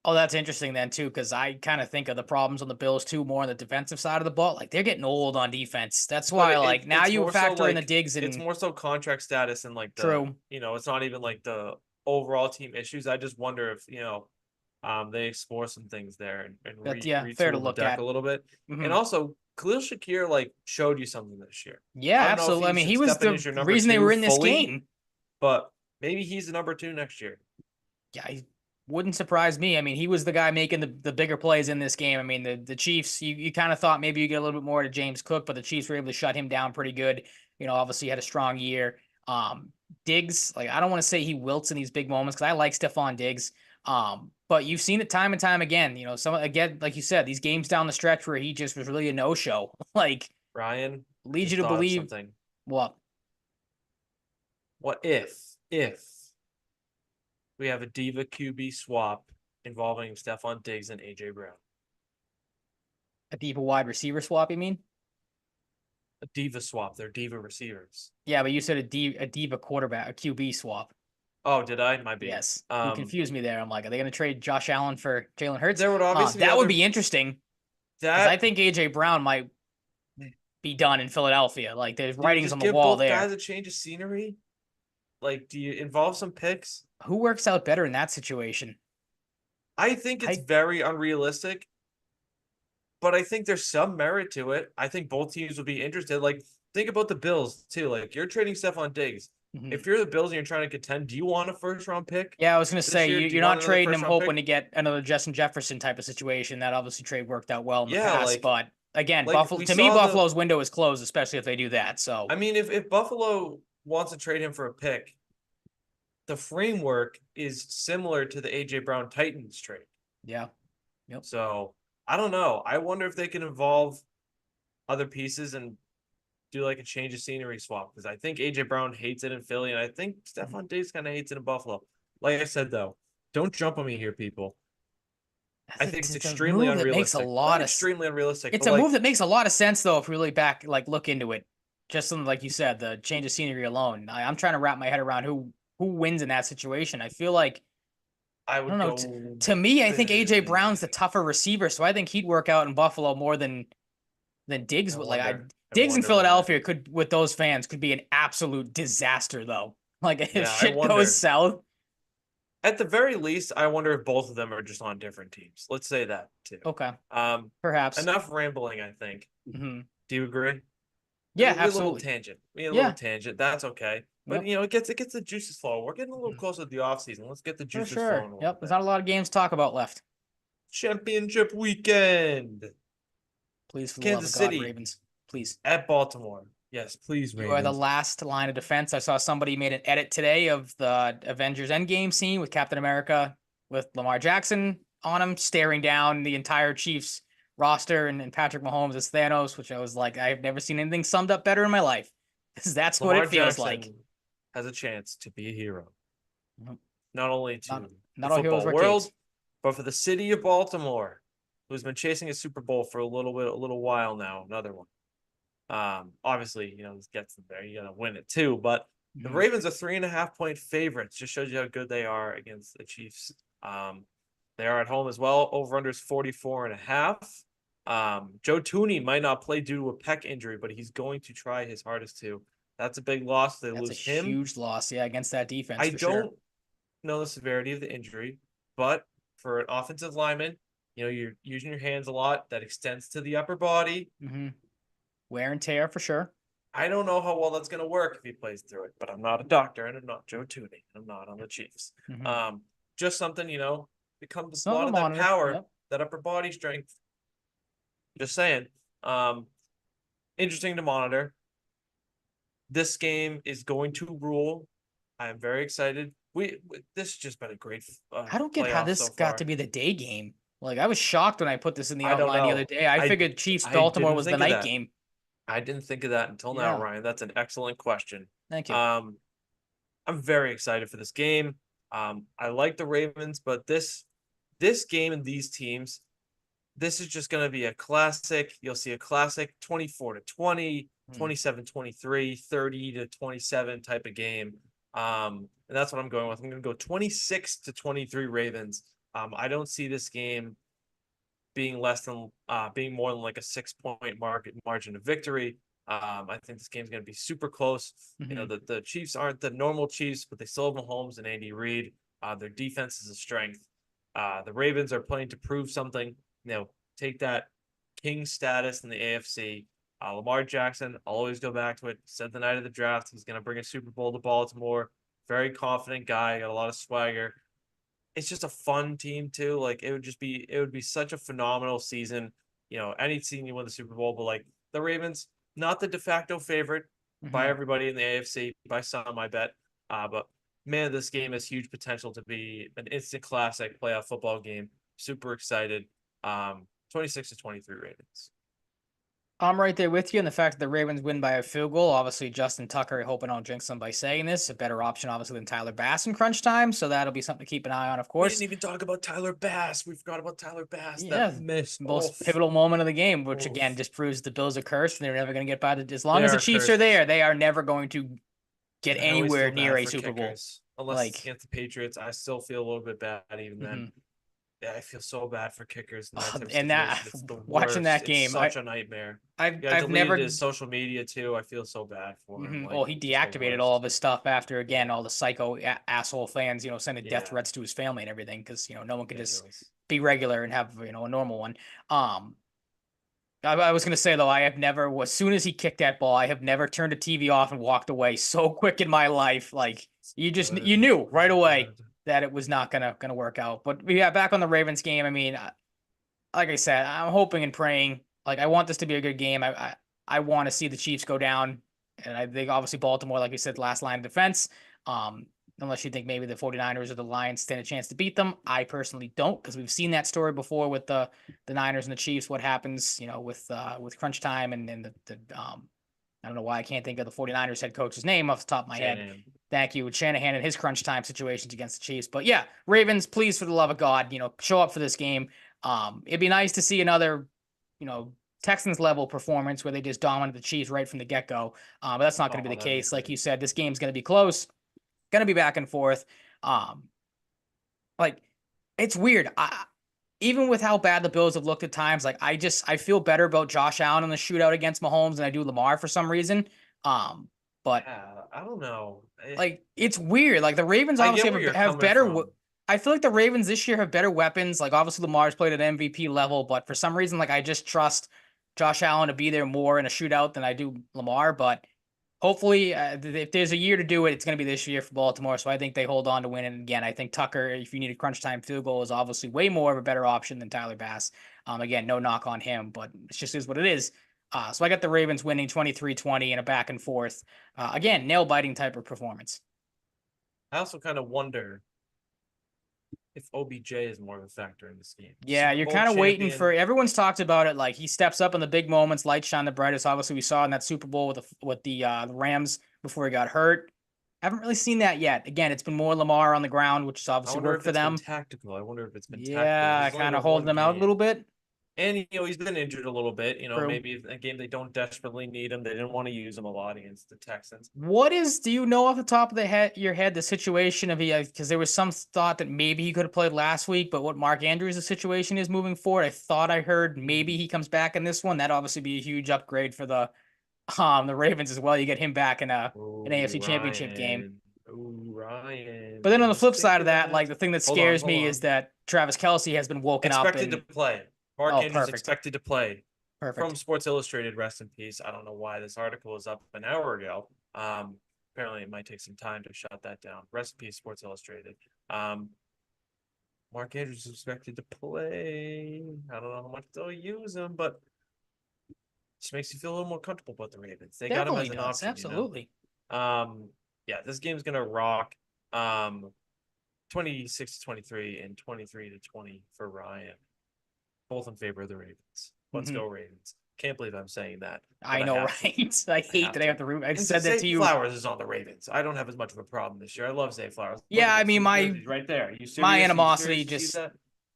Oh, that's interesting then too, because I kind of think of the problems on the Bills too more on the defensive side of the ball. Like they're getting old on defense. That's But why, like now it's you more so factor in the like Diggs it's and more so contract status and like True. it's not even like the overall team issues. I just wonder if they explore some things there and But yeah, fair to retool the look deck a at. little bit. And Hmm. also, Khalil Shakir like showed you something this year. Yeah, I don't know if absolutely. I he mean, should he was step in as the your number reason they two were in this fully, game. but maybe he's the number two next year. Yeah, he wouldn't surprise me. I mean, he was the guy making the bigger plays in this game. I mean, the Chiefs, you kind of thought maybe you get a little bit more to James Cook, but the Chiefs were able to shut him down pretty good. Obviously he had a strong year. Diggs, like I don't want to say he wilts in these big moments because I like Stephon Diggs. But you've seen it time and time again. Some again, like you said, these games down the stretch where he just was really a no-show. Like Ryan, I leads you just to thought of believe something. what? What if we have a diva QB swap involving Stephon Diggs and AJ Brown? A deep wide receiver swap, you mean? A diva swap. They're diva receivers. Yeah, but you said a diva quarterback, a QB swap. Oh, did I? Might be. Yes, you confused me there. I'm like, are they going to trade Josh Allen for Jalen Hurts? There would obviously be That would other be interesting because I that think AJ Brown might be done in Philadelphia. Like, there's do you writings just on the give wall both there. guys a change of scenery? Like, do you involve some picks? Who works out better in that situation? I think it's I very unrealistic, but I think there's some merit to it. I think both teams would be interested. Like, think about the Bills too. Like, you're trading Stephon Diggs. Mhm. If you're the Bills and you're trying to contend, do you want a first round pick Yeah, I was going to this say year? Do you you're want not another trading first him round hoping pick? to get another Justin Jefferson type of situation. That obviously trade worked out well in the Yeah, past, but again, like Buffalo we to me, saw the Buffalo's window is closed, especially if they do that. So I mean, if Buffalo wants to trade him for a pick, the framework is similar to the AJ Brown Titans trade. yeah, yep. So I don't know. I wonder if they can involve other pieces and do like a change of scenery swap because I think AJ Brown hates it in Philly and I think Mhm. Stephon Diggs kind of hates it in Buffalo. Like I said though, don't jump on me here, people. I think it's It's a extremely move that makes a unrealistic. Not lot of extremely unrealistic, It's but a move like that makes a lot of sense though if we really look into it. Just something like you said, the change of scenery alone. I'm trying to wrap my head around who wins in that situation. I feel like I I don't would know. go. To me, I think AJ Brown's the tougher receiver, so I think he'd work out in Buffalo more than Diggs I would. wonder. I Diggs in wonder why. Philadelphia could with those fans could be an absolute disaster though. Like if Yeah, I shit goes wonder. south. At the very least, I wonder if both of them are just on different teams. Let's say that too. Okay, Um, perhaps. enough rambling, I think. Hmm. Do you agree? Yeah, We a little absolutely. tangent. We had a little Yeah. tangent. That's okay. But Yep. it gets the juices flowing. We're getting a little closer to the off season. Let's get the For juices sure. flowing a little Yep. There's bit. not a lot of games to talk about left. Championship weekend. Please, for the love Kansas of God, City Ravens. Please. at Baltimore. Yes, please, You are the Ravens. last line of defense. I saw somebody made an edit today of the Avengers Endgame scene with Captain America with Lamar Jackson on him, staring down the entire Chiefs roster and Patrick Mahomes as Thanos, which I was like, I've never seen anything summed up better in my life. Because that's what Lamar it feels like. Jackson has a chance to be a hero, Nope. not only Not to the not all heroes football wear world, capes. but for the city of Baltimore, who's been chasing a Super Bowl for a little while now. Another one. Obviously, this gets them there. You're gonna win it too, but the Mhm. Ravens are 3.5 point favorites. Just shows you how good they are against the Chiefs. They are at home as well. Over under is 44.5. Joe Tooney might not play due to a pec injury, but he's going to try his hardest to. That's a big loss. They That's a lose him. huge loss, yeah, against that defense I for sure. don't know the severity of the injury, but for an offensive lineman, you're using your hands a lot. That extends to the upper body. Hmm. Wear and tear for sure. I don't know how well that's going to work if he plays through it, but I'm not a doctor and I'm not Joe Tooney. I'm not on the Chiefs. Hmm. Just something, becomes a Something lot to of that monitor. power, Yep. that upper body strength. Just saying. Um, Interesting to monitor. This game is going to rule. I am very excited. This has just been a great I don't get how playoff this so got to far. be the day game. Like I was shocked when I put this in the I don't outline the other know. day. I I figured Chiefs I Baltimore didn't was the think of night that. game. I didn't think of that until now, Yeah, Ryan. That's an excellent question. thank you. Um, I'm very excited for this game. I like the Ravens, but this game and these teams, this is just going to be a classic. You'll see a classic 24-20. 27-23, 30-27 type of game. And that's what I'm going with. I'm going to go 26-23 Ravens. I don't see this game being being more than like a 6-point margin of victory. I think this game's going to be super close. You know, the Chiefs aren't the normal Chiefs, but they still have Mahomes and Andy Reid. Their defense is a strength. The Ravens are playing to prove something. You know, take that king status in the AFC. Lamar Jackson, I'll always go back to it. Said the night of the draft, he's going to bring a Super Bowl to Baltimore. Very confident guy, got a lot of swagger. It's just a fun team too. Like it would be such a phenomenal season. You know, any team you win the Super Bowl, but like the Ravens, not the de facto favorite by everybody in the AFC, by some, I bet. But man, this game has huge potential to be an instant classic playoff football game. Super excited. 26-23 Ravens. I'm right there with you. And the fact that the Ravens win by a field goal, obviously Justin Tucker, I hope I don't jinx them by saying this, a better option obviously than Tyler Bass in crunch time. So that'll be something to keep an eye on, of We course. didn't even talk about Tyler Bass. We forgot about Tyler Bass. Yeah, That missed. most pivotal moment of the game, which again just proves the Bills are cursed and they're never going to get by the. As long They as the are Chiefs cursed. are there, they are never going to get I always anywhere feel near bad a for Super Bowl. kickers. Unless it's against the Patriots, I still feel a little bit bad even then. Yeah, I feel so bad for kickers in that type of situation. It's the watching worst. that game, It's such a nightmare. I've deleted never his social media too. I feel so bad for him. Like, well, he deactivated all of his stuff after again all the psycho asshole fans, sending death threats to his family and everything because no one can just be regular and have a normal one. I was gonna say though, I have never, as soon as he kicked that ball, I have never turned the TV off and walked away so quick in my life. Like you knew right away that it was not gonna work out. But yeah, back on the Ravens game. I mean, like I said, I'm hoping and praying. Like I want this to be a good game. I want to see the Chiefs go down, and I think obviously Baltimore, like you said, last line of defense. Unless you think maybe the 49ers or the Lions stand a chance to beat them. I personally don't, because we've seen that story before with the Niners and the Chiefs. What happens, with crunch time and the I don't know why I can't think of the 49ers head coach's name off the top of my head. Thank you. With Shanahan and his crunch time situations against the Chiefs. But yeah, Ravens, please, for the love of God, show up for this game. It'd be nice to see another, Texans level performance where they just dominate the Chiefs right from the get-go. But that's not going to be the case. Like you said, this game's going to be close. Going to be back and forth. Like it's weird. Even with how bad the Bills have looked at times, like I feel better about Josh Allen in the shootout against Mahomes than I do Lamar for some reason. But yeah, I don't know. Like it's weird. Like the Ravens obviously have better. I feel like the Ravens this year have better weapons. Like obviously Lamar's played at MVP level, but for some reason, like I just trust Josh Allen to be there more in a shootout than I do Lamar. But hopefully, if there's a year to do it, it's going to be this year for Baltimore. So I think they hold on to win. And again, I think Tucker, if you need a crunch time field goal, is obviously way more of a better option than Tyler Bass. Again, no knock on him, but it just is what it is. So I got the Ravens winning 23-20 in a back and forth. Again, nail-biting type of performance. I also kind of wonder if OBJ is more of a factor in this game. Yeah, you're kind of waiting for, everyone's talked about it. Like he steps up in the big moments, lights shine the brightest. Obviously, we saw in that Super Bowl with the Rams before he got hurt. Haven't really seen that yet. Again, it's been more Lamar on the ground, which has obviously worked for them. Tactical. I wonder if it's been tactical. Yeah, kind of holding them out a little bit. And he's been injured a little bit. Maybe a game they don't desperately need him. They didn't want to use him a lot against the Texans. Do you know off the top of your head the situation of because there was some thought that maybe he could have played last week, but what Mark Andrews' situation is moving forward, I thought I heard maybe he comes back in this one. That'd obviously be a huge upgrade for the Ravens as well. You get him back in an AFC Championship game. Ooh, Ryan. But then on the flip side of that, like the thing that scares me is that Travis Kelce has been woken up. Expected to play. Mark Andrews expected to play. Perfect. From Sports Illustrated, rest in peace. I don't know why this article was up an hour ago. Apparently it might take some time to shut that down. Rest in peace, Sports Illustrated. Mark Andrews is expected to play. I don't know how much they'll use him, but just makes you feel a little more comfortable about the Ravens. They got him as an option. Absolutely. Yeah, this game's gonna rock. 26-23 and 23-20 for Ryan. Both in favor of the Ravens. Let's go Ravens. Can't believe I'm saying that. I know, right? I hate that I have to. I said that to you. Flowers is on the Ravens. I don't have as much of a problem this year. I love Zay Flowers. Yeah, I mean right there. You my animosity just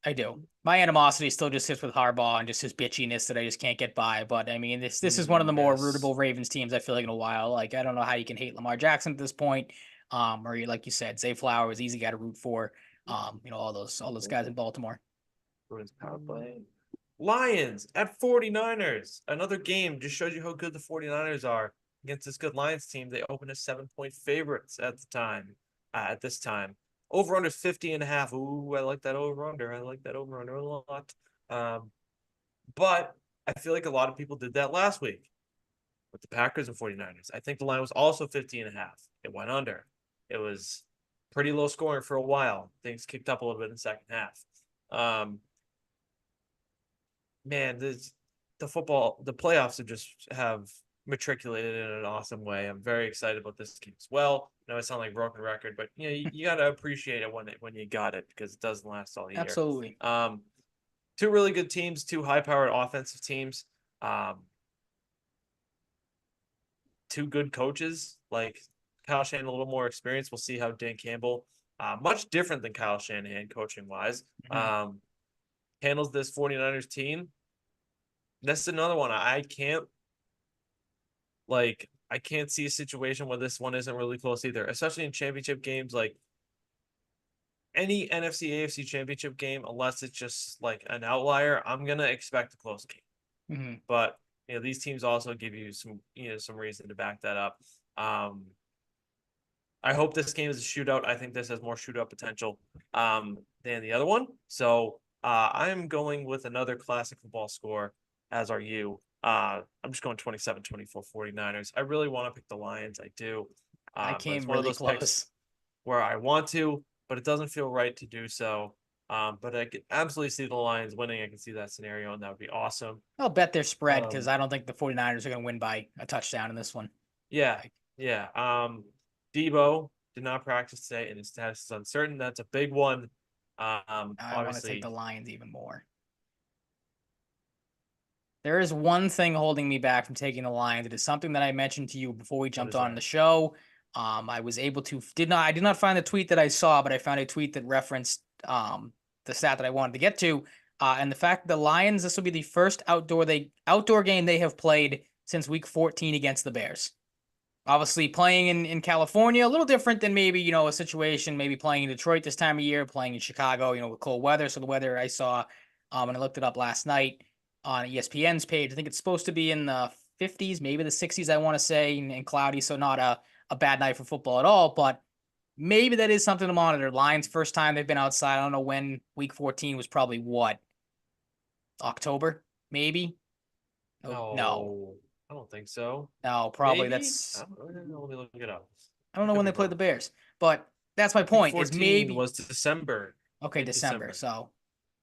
I do. My animosity still just sits with Harbaugh and just his bitchiness that I just can't get by. But I mean, this is one of the more Yes. rootable Ravens teams I feel like in a while. Like I don't know how you can hate Lamar Jackson at this point. Or like you said, Zay Flowers, easy guy to root for. All those guys in Baltimore. Bruins power play. Lions at 49ers. Another game just shows you how good the 49ers are against this good Lions team. They opened as 7-point favorites at the time. At this time. Over under 50.5. Ooh, I like that over under. I like that over under a lot. Um, but I feel like a lot of people did that last week with the Packers and 49ers. I think the line was also 50.5. It went under. It was pretty low scoring for a while. Things kicked up a little bit in the second half. Um, man, the playoffs have matriculated in an awesome way. I'm very excited about this game as well. I know I sound like a broken record, but you got to appreciate it when you got it because it doesn't last all year. Absolutely. Two really good teams, two high-powered offensive teams. Two good coaches, like Kyle Shanahan, a little more experience. We'll see how Dan Campbell, much different than Kyle Shanahan coaching wise, Mhm. handles this 49ers team. That's another one. I can't see a situation where this one isn't really close either, especially in championship games. Like any NFC AFC championship game, unless it's just like an outlier, I'm gonna expect a close game. Mhm. But these teams also give you some reason to back that up. I hope this game is a shootout. I think this has more shootout potential than the other one. So I'm going with another classic football score, as are you. I'm just going 27-24 49ers. I really want to pick the Lions. I do. I But it's came one of really those picks close. where I want to, but it doesn't feel right to do so. But I could absolutely see the Lions winning. I can see that scenario, and that would be awesome. I'll bet their spread because Um, I don't think the 49ers are going to win by a touchdown in this one. yeah, Like, yeah. Debo did not practice today, and his status is uncertain. That's a big one. I want to take the Obviously, Lions even more. There is one thing holding me back from taking the Lions. It is something that I mentioned to you before we what jumped is on that? the show. I was able to I did not find the tweet that I saw, but I found a tweet that referenced the stat that I wanted to get to. And the fact that the Lions, this will be the first outdoor game they have played since week 14 against the Bears. Obviously, playing in California, a little different than maybe, a situation, maybe playing in Detroit this time of year, playing in Chicago, with cold weather. So the weather I saw, and I looked it up last night on ESPN's page. I think it's supposed to be in the 50s, maybe the 60s, I want to say, and cloudy. So not a bad night for football at all. But maybe that is something to monitor. Lions, first time they've been outside. I don't know when week 14 was, probably what, October, maybe? Oh, no, No, I don't think so. no, probably Maybe. that's, Let me look it up. I don't I know could when be they played the wrong. Bears, but that's my Week point is 14 maybe, was December, okay, mid December. December. So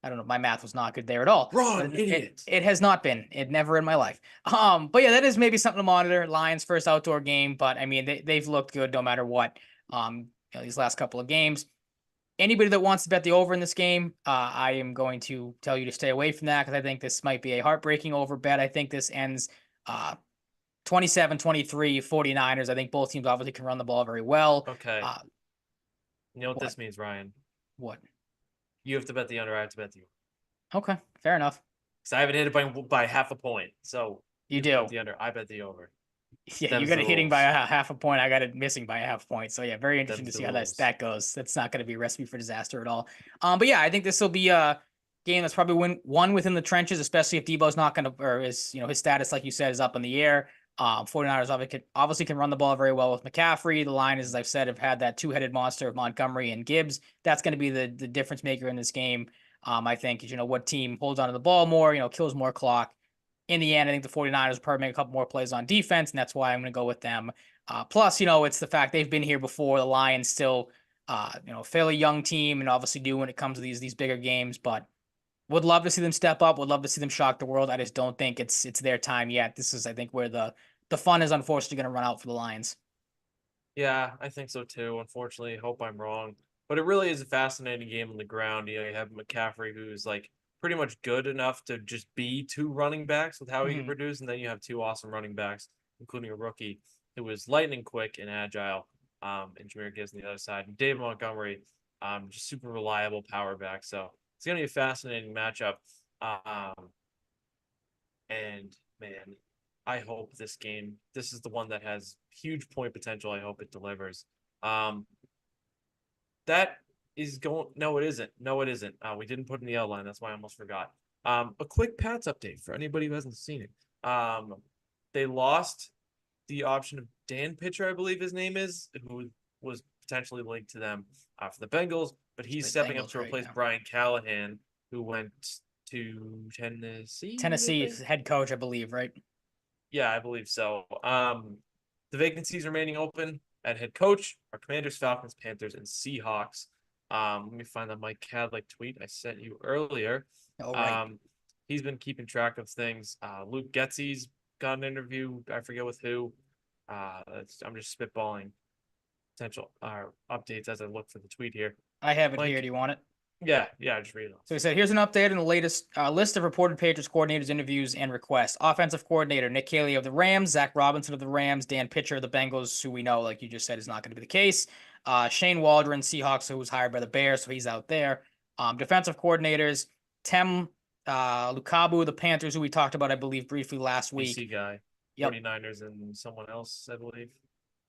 I don't know. My math was not good there at all, but Wrong, it, idiot. it has not been. It never in my life. But yeah, that is maybe something to monitor. Lions first outdoor game, but I mean, they've looked good no matter what. These last couple of games. Anybody that wants to bet the over in this game, I am going to tell you to stay away from that because I think this might be a heartbreaking over bet. I think this ends 27-23 49ers. I think both teams obviously can run the ball very well. Okay. Uh, You know what what? this means, Ryan? What? You have to bet the under. I have to bet the over. Okay, fair enough. Because I haven't hit it by half a point. So You you have to bet do. the under. I bet the over. Yeah, you Them's got the it hitting by rules. a half a point. I got it missing by a half a point. So yeah, very interesting to Them's the see how rules. that goes. That's not going to be a recipe for disaster at all. But yeah, I think this will be a game that's probably won within the trenches, especially if Debo's not going to, or is, his status, like you said, is up in the air. 49ers obviously can run the ball very well with McCaffrey. The Lions, as I've said, have had that two-headed monster of Montgomery and Gibbs. That's going to be the difference maker in this game. I think, what team holds onto the ball more, kills more clock. In the end, I think the 49ers will probably make a couple more plays on defense, and that's why I'm going to go with them. Plus, it's the fact they've been here before. The Lions still, fairly young team, and obviously do when it comes to these bigger games. But would love to see them step up. Would love to see them shock the world. I just don't think it's their time yet. This is, I think, where the fun is unfortunately going to run out for the Lions. Yeah, I think so too. Unfortunately, hope I'm wrong. But it really is a fascinating game on the ground. You have McCaffrey, who's like pretty much good enough to just be two running backs with how he can Mm-hmm. produce, and then you have two awesome running backs, including a rookie who is lightning quick and agile. And Jameer Gibbs on the other side, and David Montgomery, just super reliable power back. So It's gonna be a fascinating matchup. And man, I hope this game. This is the one that has huge point potential. I hope it delivers. Um, that is going. No, it isn't. No, it isn't. We didn't put in the outline. That's why I almost forgot. A quick Pats update for anybody who hasn't seen it. They lost the option of Dan Pitcher, I believe his name is, who was potentially linked to them for the Bengals, but he's The stepping up Bengals to right replace now. Brian Callahan, who went to Tennessee, I Tennessee's think. head coach, I believe, right? Yeah, I believe so. The vacancies remaining open at head coach are Commanders, Falcons, Panthers, and Seahawks. Let me find the Mike Cadlick tweet I sent you earlier. Oh, right. Um, he's been keeping track of things. Luke Getsy's got an interview. I forget with who. I'm just spitballing potential updates as I look for the tweet here. I have it here. Mike, Do you want it? yeah, just read it off. So he said, here's an update on the latest list of reported Patriots coordinators' interviews and requests. Offensive coordinator Nick Caley of the Rams, Zach Robinson of the Rams, Dan Pitcher of the Bengals, who we know, like you just said, is not going to be the case. Shane Waldron, Seahawks, who was hired by the Bears, so he's out there. Defensive coordinators, Tem Lukabu, the Panthers, who we talked about, I believe, briefly last week. BC guy, Yep. 49ers, and someone else, I believe.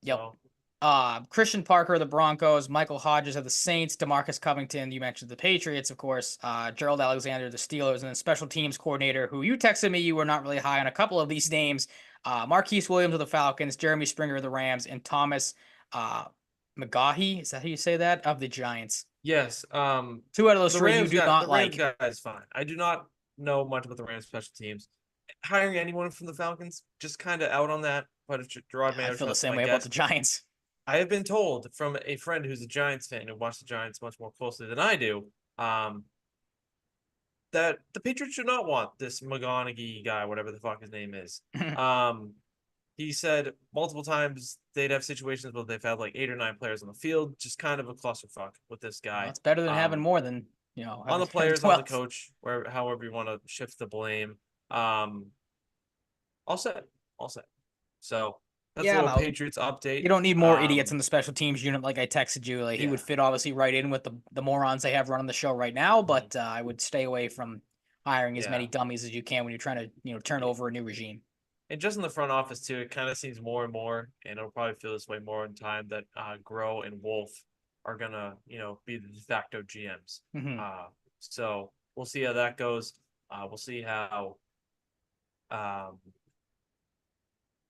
Yep. So, Christian Parker of the Broncos, Michael Hodges of the Saints, DeMarcus Covington, you mentioned the Patriots, of course, Gerald Alexander of the Steelers, and then special teams coordinator, who you texted me you were not really high on a couple of these names, Marquise Williams of the Falcons, Jeremy Springer of the Rams, and Thomas McGaughey, is that how you say that, of the Giants. yes. Two out of those The three you Rams do guy, not the Rams like. guy is fine. I do not know much about the Rams special teams. Hiring anyone from the Falcons, just kind of out on that. But Gerard I Mayo feel the trust same my way about guess. the Giants. I have been told from a friend who's a Giants fan who watched the Giants much more closely than I do, that the Patriots should not want this McGonaghy guy, whatever the fuck his name is. He said multiple times they'd have situations where they've had like 8 or 9 players on the field, just kind of a clusterfuck with this guy. It's better than having more than, On the having players, on the 12. coach, where however you want to shift the blame. All set, all set. So that's a Yeah, I'm little out. Patriots update. You don't need more idiots in the special teams unit, like I texted you. Like he would Yeah. fit obviously right in with the morons they have running the show right now. But I would stay away from hiring as many Yeah. dummies as you can when you're trying to turn over a new regime. And just in the front office too, it kind of seems more and more, and it'll probably feel this way more in time that Grow and Wolf are gonna, be the de facto GMs. Mm-hmm. So we'll see how that goes. We'll see how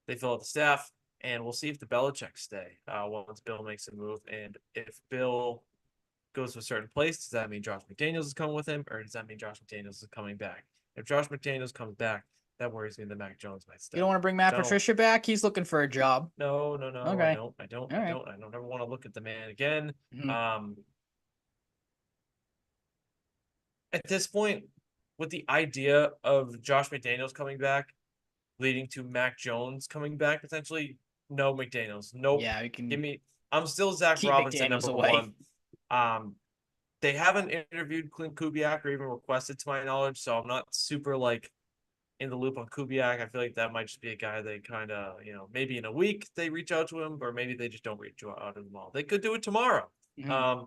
they fill out the staff, and we'll see if the Belichick stay once Bill makes a move. And if Bill goes to a certain place, does that mean Josh McDaniels is coming with him, or does that mean Josh McDaniels is coming back? If Josh McDaniels comes back, that worries me that Mac Jones might stay. You don't want to bring Matt So, Patricia back? He's looking for a job. no, Okay. I don't. All right. I don't ever want to look at the man again. Mm-hmm. At this point, with the idea of Josh McDaniels coming back, leading to Mac Jones coming back potentially, no McDaniels. Nope. Yeah, we can Give me. I'm still Zach keep Robinson McDaniels number away. one. They haven't interviewed Clint Kubiak or even requested, to my knowledge, so I'm not super in the loop on Kubiak. I feel like that might just be a guy they kind of, maybe in a week they reach out to him, or maybe they just don't reach out to him all. They could do it tomorrow. Mm-hmm.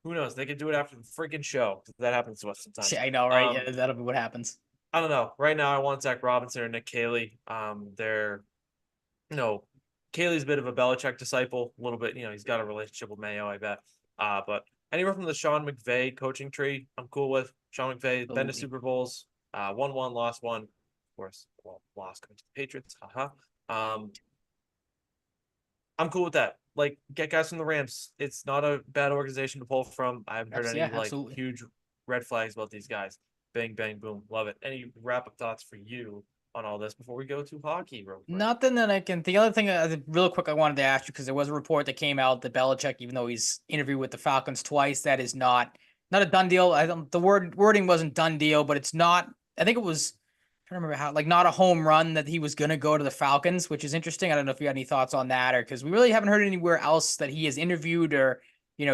Who knows? They could do it after the freaking show. That happens to us sometimes. I know, right? Yeah, that'll be what happens. I don't know. Right now, I want Zach Robinson or Nick Caley. They're, Caley's a bit of a Belichick disciple, a little bit. He's got a relationship with Mayo, I bet. But anywhere from the Sean McVay coaching tree, I'm cool with. Sean McVay, been to Super Bowls, won one, lost one. Of course, lost going to the Patriots. Haha. I'm cool with that. Get guys from the Rams. It's not a bad organization to pull from. I haven't heard any absolutely. huge red flags about these guys. Bang, bang, boom. Love it. Any wrap up thoughts for you on all this before we go to hockey real quick? Nothing that I can. The other thing, real quick, I wanted to ask you because there was a report that came out that Belichick, even though he's interviewed with the Falcons twice, that is not a done deal. I don't. The wording wasn't done deal, but it's not. I think it was. I don't remember how. Not a home run that he was gonna go to the Falcons, which is interesting. I don't know if you had any thoughts on that, or because we really haven't heard anywhere else that he has interviewed or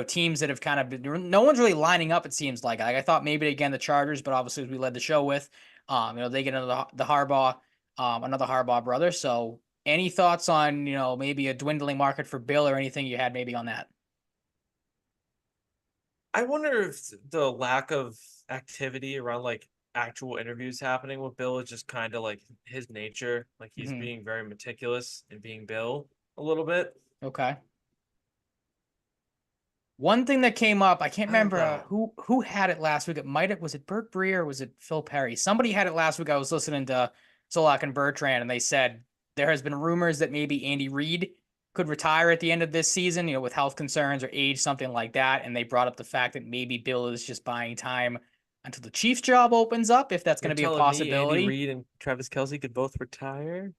teams that have kind of been. No one's really lining up. It seems like I thought maybe again the Chargers, but obviously as we led the show with, they get into the Harbaugh. Another Harbaugh brother. So any thoughts on, maybe a dwindling market for Bill or anything you had maybe on that? I wonder if the lack of activity around like actual interviews happening with Bill is just kind of like his nature. Like he's Mhm. being very meticulous and being Bill a little bit. Okay. One thing that came up, I can't I don't remember know. who had it last week. It might have was it Burt Breer or was it Phil Perry? Somebody had it last week. I was listening to Solak and Bertrand, and they said there has been rumors that maybe Andy Reid could retire at the end of this season, with health concerns or age, something like that. And they brought up the fact that maybe Bill is just buying time until the Chiefs job opens up, if that's going You're to be a telling me Andy possibility. Reid and Travis Kelsey could both retire?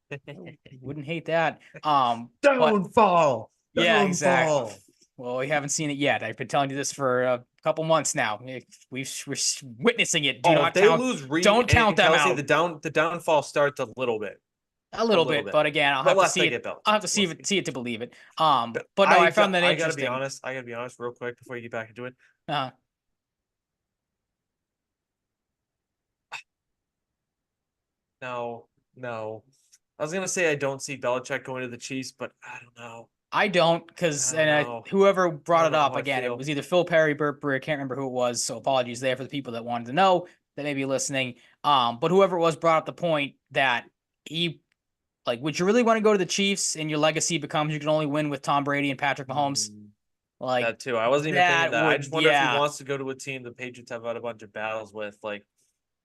Wouldn't hate that. But Downfall. yeah, exactly. Downfall. Well, we haven't seen it yet. I've been telling you this for a couple months now. We're witnessing it. Oh, if they lose Reed Don't count and them Kelsey, out the downfall starts a little bit. a A little little bit. bit. But again, I'll But have to less see they it. get built. I'll have to We'll see. see it to believe it. But But no, I found that I gotta be interesting. honest. I gotta be honest real quick before you get back into it. Uh, No, no. I was gonna say I don't see Belichick going to the Chiefs, but I don't know. I don't, I because don't know. whoever I brought don't it know up how I again, it feel. was either Phil Perry, Burt Breer. I can't remember who it was. So apologies there for the people that wanted to know that may be listening. But whoever it was brought up the point that he like, would you really want to go to the Chiefs and your legacy becomes you can only win with Tom Brady and Patrick Mahomes? Mm, Like that too. I wasn't even thinking that that. I would, just wonder if he yeah, wants to go to a team the Patriots have had a bunch of battles with. Like,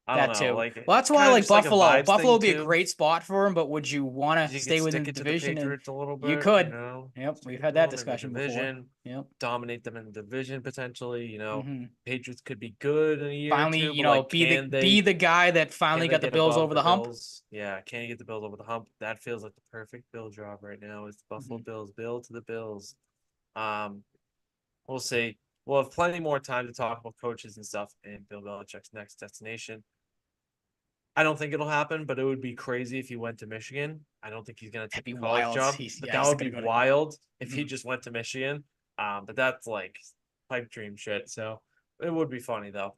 I don't that know. too. Like, Well, that's why I kind of like just like a Buffalo. vibes Buffalo thing would be a too. great spot for him, but would you want to You stay could within stick the it to the division? And Patriots a little you bit, could. Yep, we've stick had to that them in the discussion before. division, Yep. dominate them in the division potentially. Hmm. Patriots could be good in a year or Finally, two, but like, be the guy that can finally they got the get Bills above over the the hump. Bills? Yeah, can you get the Bills over the hump? That feels like the perfect Bill job right now. Is the Buffalo Hmm. Bills, Bill to the Bills. Um, we'll see. We'll have plenty more time to talk about coaches and stuff and Bill Belichick's next destination. I don't think it'll happen, but it would be crazy if he went to Michigan. I don't think he's going to That'd take be a college wild. job, but that He's would gonna be go to. wild if he Mhm. just went to Michigan. But that's like pipe dream shit. So it would be funny though.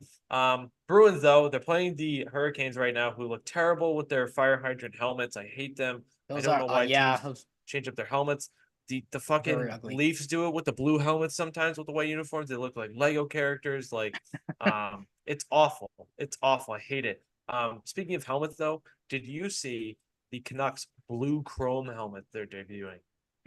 Bruins though, they're playing the Hurricanes right now, who look terrible with their fire hydrant helmets. I hate them. I Those don't are, know why yeah, teams those change up their helmets. The very fucking ugly. Leafs do it with the blue helmets sometimes with the white uniforms. They look like Lego characters. Like, it's awful. It's awful. I hate it. Speaking of helmets though, did you see the Canucks blue chrome helmet they're debuting?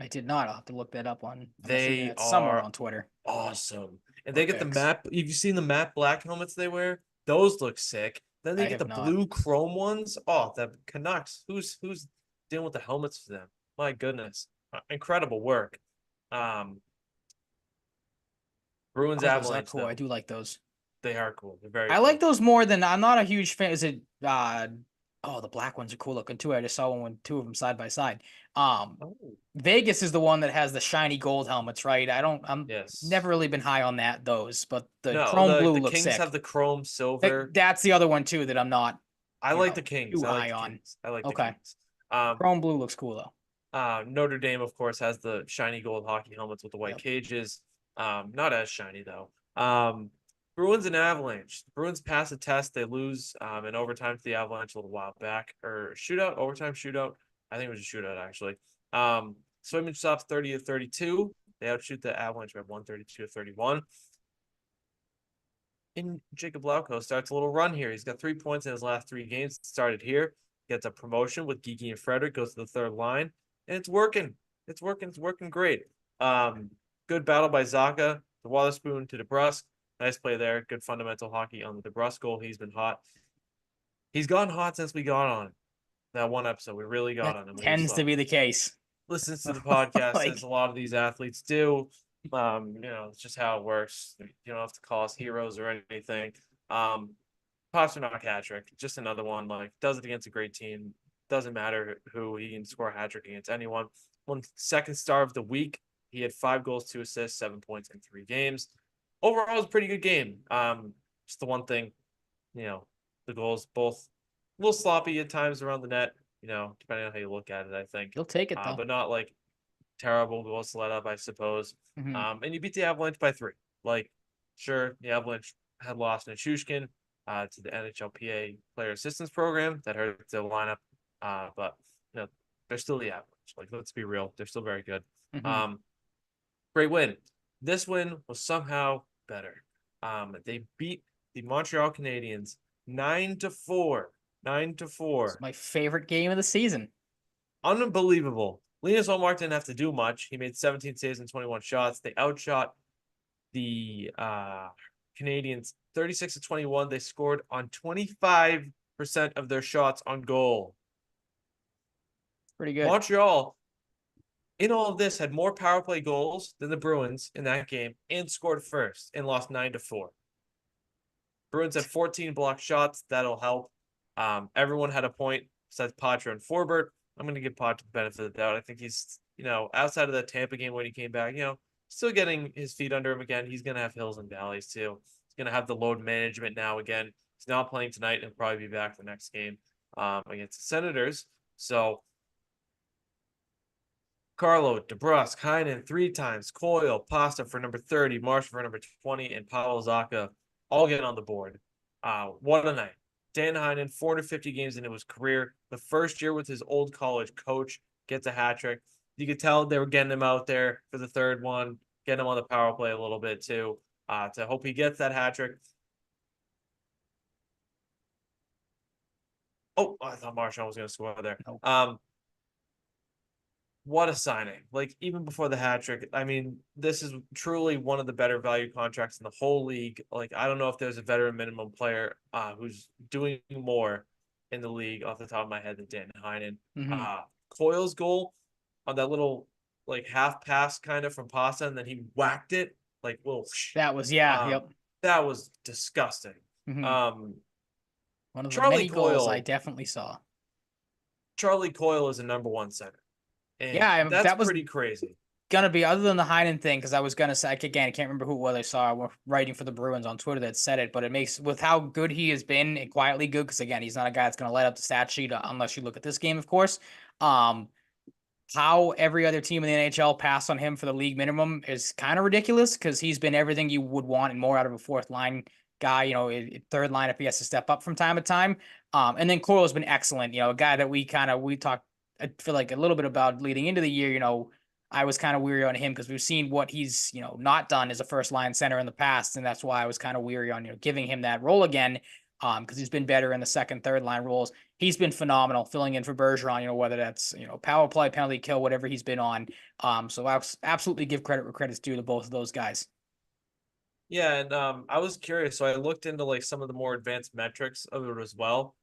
I did not. I'll have to look that up on. I'm assuming They that's somewhere are on Twitter awesome. And or they get the X. map. Have you seen the matte black helmets they wear? Those look sick. Then they I get the have not. blue chrome ones. Oh, the Canucks. Who's dealing with the helmets for them? My goodness. Incredible work. Um, Bruins Oh, those are Avalanche cool. I though. do like those. They are cool. They're very I like cool. those more than I'm not a huge fan. Is it oh, the black ones are cool looking too. I just saw one with two of them side by side. Um Oh, Vegas is the one that has the shiny gold helmets, right? I'm yes. never really been high on those, but the No, chrome blue the looks Kings have sick. the chrome silver. That's the other one too that I'm not, I like the Kings. too I like high the on. Kings. I like the Okay. Kings. Um, Chrome blue looks cool though. Notre Dame, of course, has the shiny gold hockey helmets with the white Yep. cages. Not as shiny though. Bruins and Avalanche. The Bruins pass a test. They lose in overtime to the Avalanche a little while back, or shootout, overtime shootout. I think it was a shootout actually. Swim stops 30-32. They outshoot the Avalanche by 132-31. And Jacob Lauko starts a little run here. He's got 3 points in his last 3 games. Started here. Gets a promotion with Geeky and Frederick. Goes to the third line, and it's working. It's working. It's working great. Good battle by Zaka to Waterspoon to DeBrusque. Nice play there. Good fundamental hockey on the DeBrusque goal. He's been hot. He's gotten hot since we got on him. That one episode, we really got That on him. He was tends to be the case. listens to the podcast as Like, a lot of these athletes do. It's just how it works. You don't have to call us heroes or anything. Pasternak hat trick, just another one. Like, does it against a great team. Doesn't matter who, he can score a hat trick against anyone. One second star of the week. He had 5 goals, 2 assists, 7 points in 3 games. Overall, it was a pretty good game. Just the one thing, you know, the goals both a little sloppy at times around the net. Depending on how you look at it, I think. you'll take it though. But not like terrible goals let up, I suppose. Hmm. And you beat the Avalanche by 3. Like, sure, the Avalanche had lost Nichushkin to the NHLPA Player Assistance Program. That hurt their lineup. But they're still the Avalanche. Like, let's be real, they're still very good. Hmm. Um, Great win. This win was somehow better. They beat the Montreal Canadiens 9-4. 9-4. It's my favorite game of the season. Unbelievable. Linus Ullmark didn't have to do much. He made 17 saves and 21 shots. They outshot the Canadiens 36-21. They scored on 25% of their shots on goal. Pretty good. Montreal, in all of this, had more power play goals than the Bruins in that game and scored first and lost 9-4. Bruins had 14 blocked shots. That'll help. Everyone had a point besides Poitras and Forbert. I'm going to give Poitras the benefit of the doubt. I think he's, outside of the Tampa game when he came back, still getting his feet under him again. He's going to have hills and valleys too. He's going to have the load management now again. He's not playing tonight and probably be back the next game against the Senators. So Carlo, DeBrusque, Heinen 3 times, Coyle, Pasta for number 30, Marshall for number 20, and Pavel Zacha all get on the board. What a night. Dan Heinen, 450 games into his career. The first year with his old college coach, gets a hat trick. You could tell they were getting him out there for the third one, getting him on the power play a little bit too, to hope he gets that hat trick. Oh, I thought Marchand was going to score there. Nope. What a signing. Like, even before the hat trick, I mean, this is truly one of the better value contracts in the whole league. Like, I don't know if there's a veteran minimum player who's doing more in the league off the top of my head than Dan Heinen. Mm-hmm. Coyle's goal on that little, like, half pass kind of from Pasta, and then he whacked it. Like, whoa. That was, yep. That was disgusting. Mm-hmm. One of the Charlie many goals I Coyle. definitely saw. Charlie Coyle is a number 1 center. And Yeah, that's that was pretty crazy. gonna be, other than the Heinen thing, because I was gonna say, again, I can't remember who it was I saw writing for the Bruins on Twitter that said it, but it makes, with how good he has been, and quietly good, because again, he's not a guy that's gonna light up the stat sheet unless you look at this game, of course. How every other team in the NHL passed on him for the league minimum is kind of ridiculous, because he's been everything you would want and more out of a fourth line guy, third line if he has to step up from time to time. And then Coyle has been excellent, a guy that we talked, I feel like, a little bit about leading into the year. I was kind of weary on him because we've seen what he's, not done as a first line center in the past. And that's why I was kind of weary on, giving him that role again. Because he's been better in the second, third line roles. He's been phenomenal filling in for Bergeron, whether that's, power play, penalty kill, whatever he's been on. So I absolutely give credit where credit's due to both of those guys. Yeah, and I was curious, so I looked into like some of the more advanced metrics of it as well.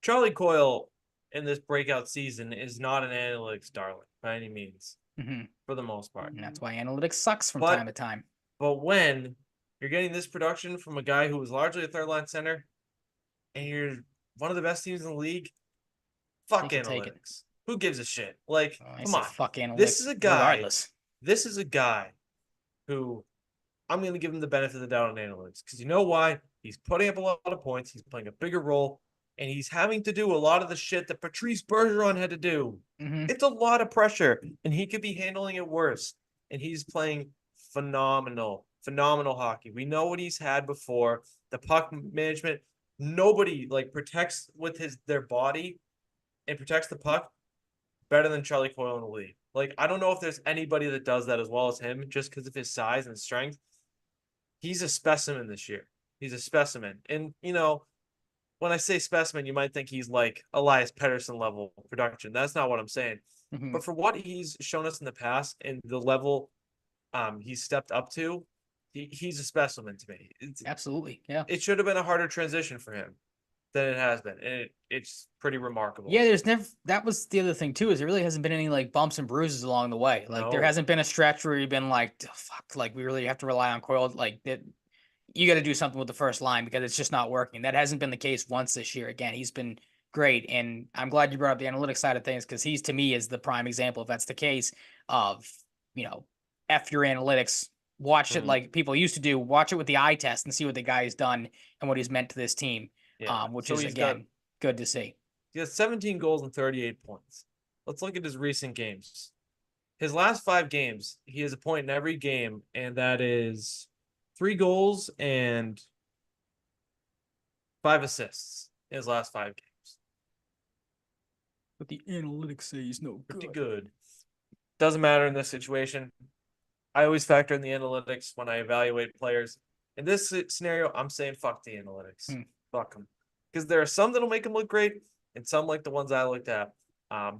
Charlie Coyle in this breakout season is not an analytics darling by any means, for the most part. And that's why analytics sucks from But- time to time. But when you're getting this production from a guy who was largely a third line center, and you're one of the best teams in the league, fuck Take it. analytics. Who gives a shit? Like, I come say on. fuck analytics. This is a guy. Regardless. This is a guy who I'm going to give him the benefit of the doubt on analytics, because you know why? He's putting up a lot of points. He's playing a bigger role, and he's having to do a lot of the shit that Patrice Bergeron had to do. It's a lot of pressure, and he could be handling it worse. And he's playing phenomenal hockey. We know what he's had before. The puck management, nobody like protects with their body and protects the puck better than Charlie Coyle in the league. Like, I don't know if there's anybody that does that as well as him, just because of his size and strength. He's a specimen this year. He's a specimen. And, when I say specimen, you might think he's like Elias Pettersson level production. That's not what I'm saying. But for what he's shown us in the past and the level he's stepped up to, he's a specimen to me. Absolutely. Yeah. It should have been a harder transition for him than it has been. And it's pretty remarkable. Yeah, there's never, that was the other thing too, is there really hasn't been any like bumps and bruises along the way. Like there No. hasn't been a stretch where you've been like, oh, fuck, like we really have to rely on Coyle. Like that, you got to do something with the first line because it's just not working. That hasn't been the case once this year. Again, he's been great. And I'm glad you brought up the analytics side of things, because he's, to me, is the prime example, if that's the case, of, F your analytics. Watch it like people used to do. Watch it with the eye test and see what the guy has done and what he's meant to this team, which is, again, good to see. He has 17 goals and 38 points. Let's look at his recent games. His last 5 games, he has a point in every game, and that is 3 goals and 5 assists in his last 5 games. But the analytics say he's no good. Pretty good. Doesn't matter in this situation. I always factor in the analytics when I evaluate players. In this scenario, I'm saying fuck the analytics. Hmm. Fuck them. Because there are some that'll make them look great, and some like the ones I looked at.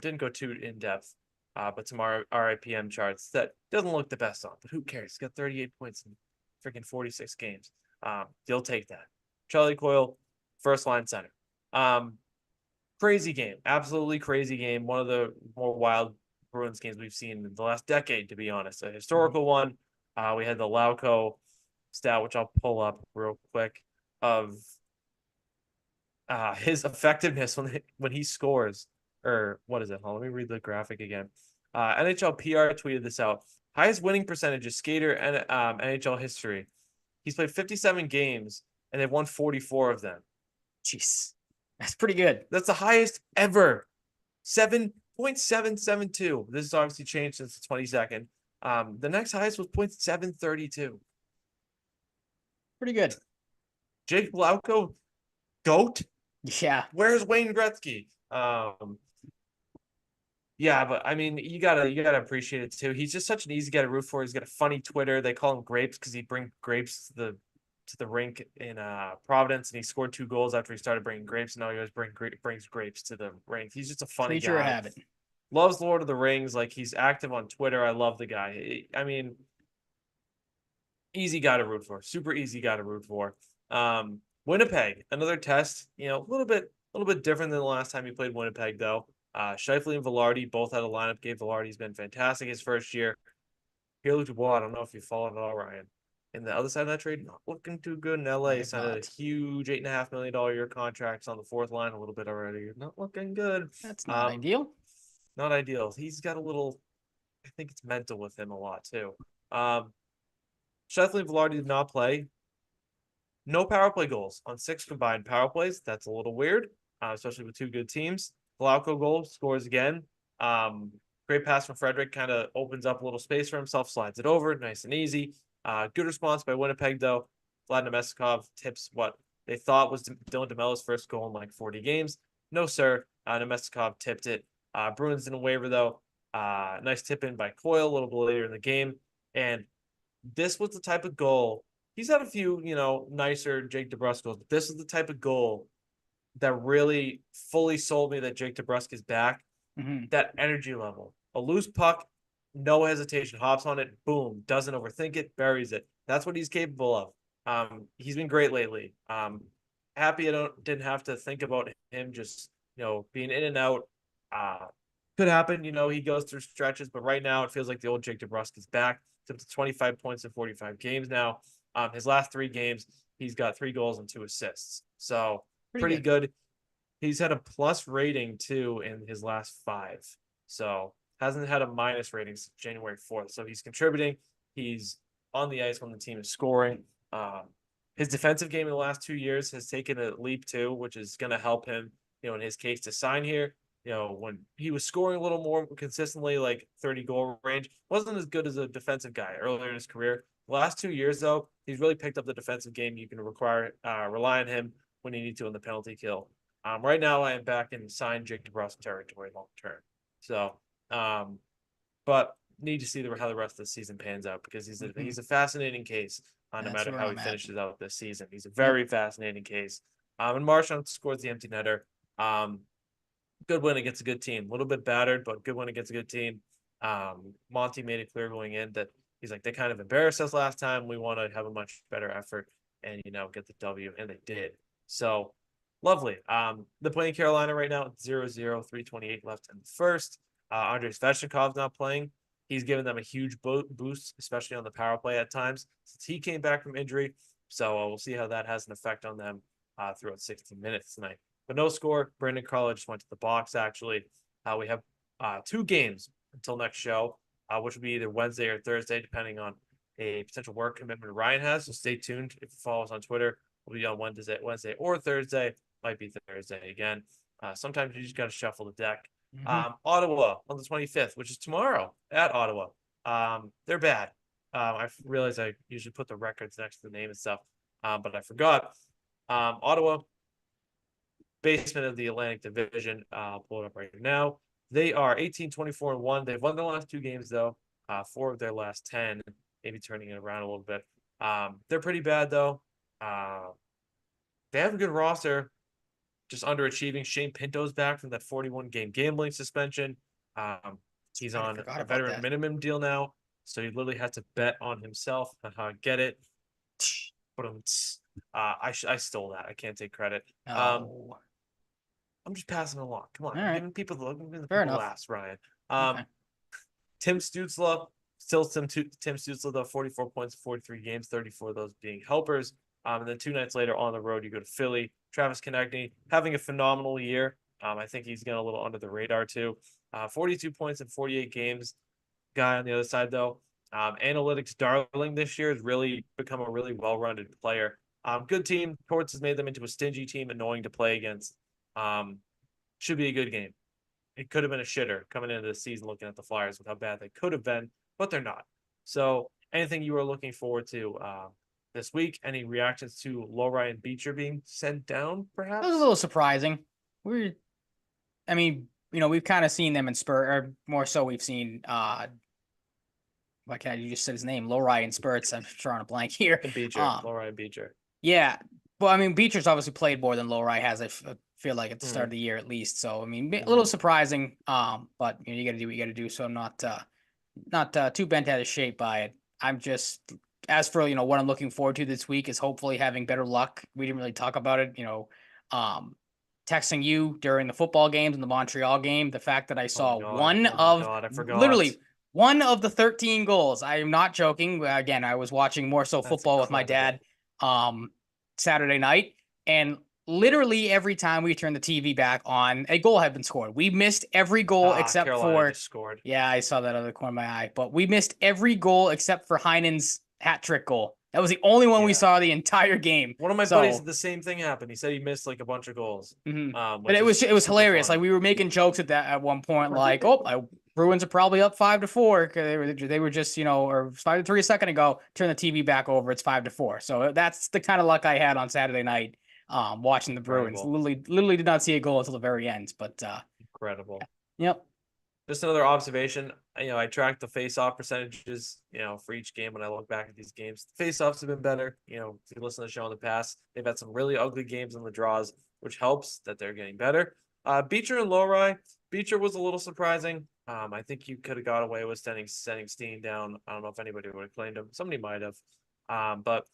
Didn't go too in depth, but some RIPM charts that doesn't look the best on. But who cares? He's got 38 points in freaking 46 games. You'll take that. Charlie Coyle, first line center. Crazy game, absolutely crazy game. One of the more wild Bruins games we've seen in the last decade, to be honest. A historical one. We had the Lauco stat, which I'll pull up real quick, of his effectiveness when he scores. Or what is it? Hold on, let me read the graphic again. NHL PR tweeted this out. Highest winning percentage of skater and NHL history. He's played 57 games and they've won 44 of them. Jeez, that's pretty good. That's the highest ever. 7.772. This has obviously changed since the 22nd. The next highest was 0.732. Pretty good. Jake Lauko, GOAT. Yeah. Where's Wayne Gretzky? Yeah, but I mean, you gotta appreciate it too. He's just such an easy guy to root for. He's got a funny Twitter. They call him Grapes because he brings grapes to the rink in Providence, and he scored 2 goals after he started bringing grapes. And now he always brings grapes to the rink. He's just a funny Creature of guy. habit. Loves Lord of the Rings. Like, he's active on Twitter. I love the guy. I mean, easy guy to root for. Super easy guy to root for. Winnipeg, another test. You know, a little bit different than the last time he played Winnipeg, though. Scheifele and Velarde both had a lineup game. Velarde's been fantastic his first year. Pierre-Luc Dubois, I don't know if you followed it all, Ryan. And the other side of that trade, not looking too good in LA. Signed a huge $8.5 million year contracts on the fourth line a little bit already. Not looking good. That's not ideal. Not ideal. He's got a little, I think it's mental with him a lot too. Scheifele and Velarde did not play. No power play goals on 6 combined power plays. That's a little weird, especially with 2 good teams. Glauco goal scores again. Great pass from Frederick, kind of opens up a little space for himself, slides it over, nice and easy. Good response by Winnipeg, though. Vlad Nemestikov tips what they thought was Dylan DeMello's first goal in like 40 games. No, sir. Nemestikov tipped it. Bruins didn't waver, though. Nice tip in by Coyle a little bit later in the game. And this was the type of goal. He's had a few, nicer Jake DeBrusk goals, but this is the type of goal that really fully sold me that Jake DeBrusk is back. Mm-hmm. That energy level. A loose puck, no hesitation, hops on it, boom, doesn't overthink it, buries it. That's what he's capable of. He's been great lately. Happy I didn't have to think about him just, being in and out. Could happen, he goes through stretches, but right now it feels like the old Jake DeBrusk is back. It's up to 25 points in 45 games now. His last 3 games, he's got 3 goals and 2 assists. So pretty good. He's had a plus rating too in his last 5. So hasn't had a minus rating since January 4th. So he's contributing. He's on the ice when the team is scoring. His defensive game in the last 2 years has taken a leap too, which is going to help him, in his case to sign here. When he was scoring a little more consistently, like 30 goal range, wasn't as good as a defensive guy earlier in his career. The last 2 years, though, he's really picked up the defensive game. You can rely on him when you need to in the penalty kill. Right now, I am back in signed Jake DeBrusk territory long term. So, but need to see how the rest of the season pans out because he's a fascinating case. No matter how he finishes out this season, he's a very fascinating case. And Marchand scores the empty netter. Good win against a good team. A little bit battered, but good win against a good team. Monty made it clear going in that he's like, they kind of embarrassed us last time. We want to have a much better effort and, get the W, and they did. So, lovely. They're playing Carolina right now at 0-0, 3:28 left in the first. Andrei Svechnikov's not playing. He's given them a huge boost, especially on the power play at times, since he came back from injury. So we'll see how that has an effect on them throughout 16 minutes tonight. But no score. Brendan Carlo just went to the box, actually. We have 2 games until next show, which will be either Wednesday or Thursday, depending on a potential work commitment Ryan has. So stay tuned. If you follow us on Twitter, we'll be on Wednesday or Thursday. Might be Thursday again. Sometimes you just got to shuffle the deck. Mm-hmm. Ottawa on the 25th, which is tomorrow at Ottawa. They're bad. I realize I usually put the records next to the name and stuff, but I forgot. Ottawa, basement of the Atlantic Division. I'll pull it up right now. They are 18-24-1. They've won their last 2 games, though. 4 of their last 10, maybe turning it around a little bit. They're pretty bad though. They have a good roster, just underachieving. Shane Pinto's back from that 41 game gambling suspension. Um, he's I on forgot a about veteran that. minimum deal now, so he literally has to bet on himself. Get it? But I stole that. I can't take credit. Um, Oh, I'm just passing along. Come on, all I'm right. giving people I'm giving the Fair people enough. last. Ryan. Okay. Tim Stutzla, still Tim Stutzla though, 44 points, 43 games, 34 of those being helpers. And then 2 nights later on the road, you go to Philly. Travis Konechny having a phenomenal year. I think he's getting a little under the radar too. 42 points in 48 games. Guy on the other side though, analytics darling this year has really become a really well-rounded player. Good team. Torts has made them into a stingy team, annoying to play against. Um, should be a good game. It could have been a shitter coming into the season looking at the Flyers with how bad they could have been, but they're not. So, anything you are looking forward to this week? Any reactions to Lowry and Beecher being sent down, It was a perhaps? little surprising. We're, I mean, we've kind of seen them in spurt, or more so, we've seen why can't you just said his name? Lowry in spurts. I'm drawing a blank here. And Beecher, Um, Lowry and Beecher. yeah. Well, I mean, Beecher's obviously played more than Lowry has. I feel like at the start Mm-hmm. of the year at least. So I mean, a little Mm-hmm. surprising. But you got to do what you got to do. So I'm not too bent out of shape by it. I'm just as for what I'm looking forward to this week is hopefully having better luck. We didn't really talk about it. Um, texting you during the football games and the Montreal game. The fact that I Oh my saw god! one Oh my of god! I forgot. literally one of the 13 goals. I am not joking. Again, I was watching more so That's football with my dad incredible. um Saturday night, and literally every time we turned the TV back on, a goal had been scored. We missed every goal except Carolina for, just scored. yeah, I saw that out of the corner of my eye, but we missed every goal except for Heinen's hat trick goal. That was the only one we Yeah. saw the entire game. One of my buddies So, said the same thing happened. He said he missed like a bunch of goals, but which it was is it was super hilarious. Like fun. we were making jokes at that at one point, like, "Oh, Bruins are probably up 5-4 because they were just or 5-3 a second ago. Turn the TV back over, it's 5-4. So that's the kind of luck I had on Saturday night, watching the Bruins. Incredible. Literally did not see a goal until the very end. But Incredible. yep. Just another observation. I track the face-off percentages, for each game when I look back at these games. The face-offs have been better. If you listen to the show in the past, they've had some really ugly games in the draws, which helps that they're getting better. Beecher and Lowry. Beecher was a little surprising. I think you could have got away with sending Steen down. I don't know if anybody would have claimed him. Somebody might have. But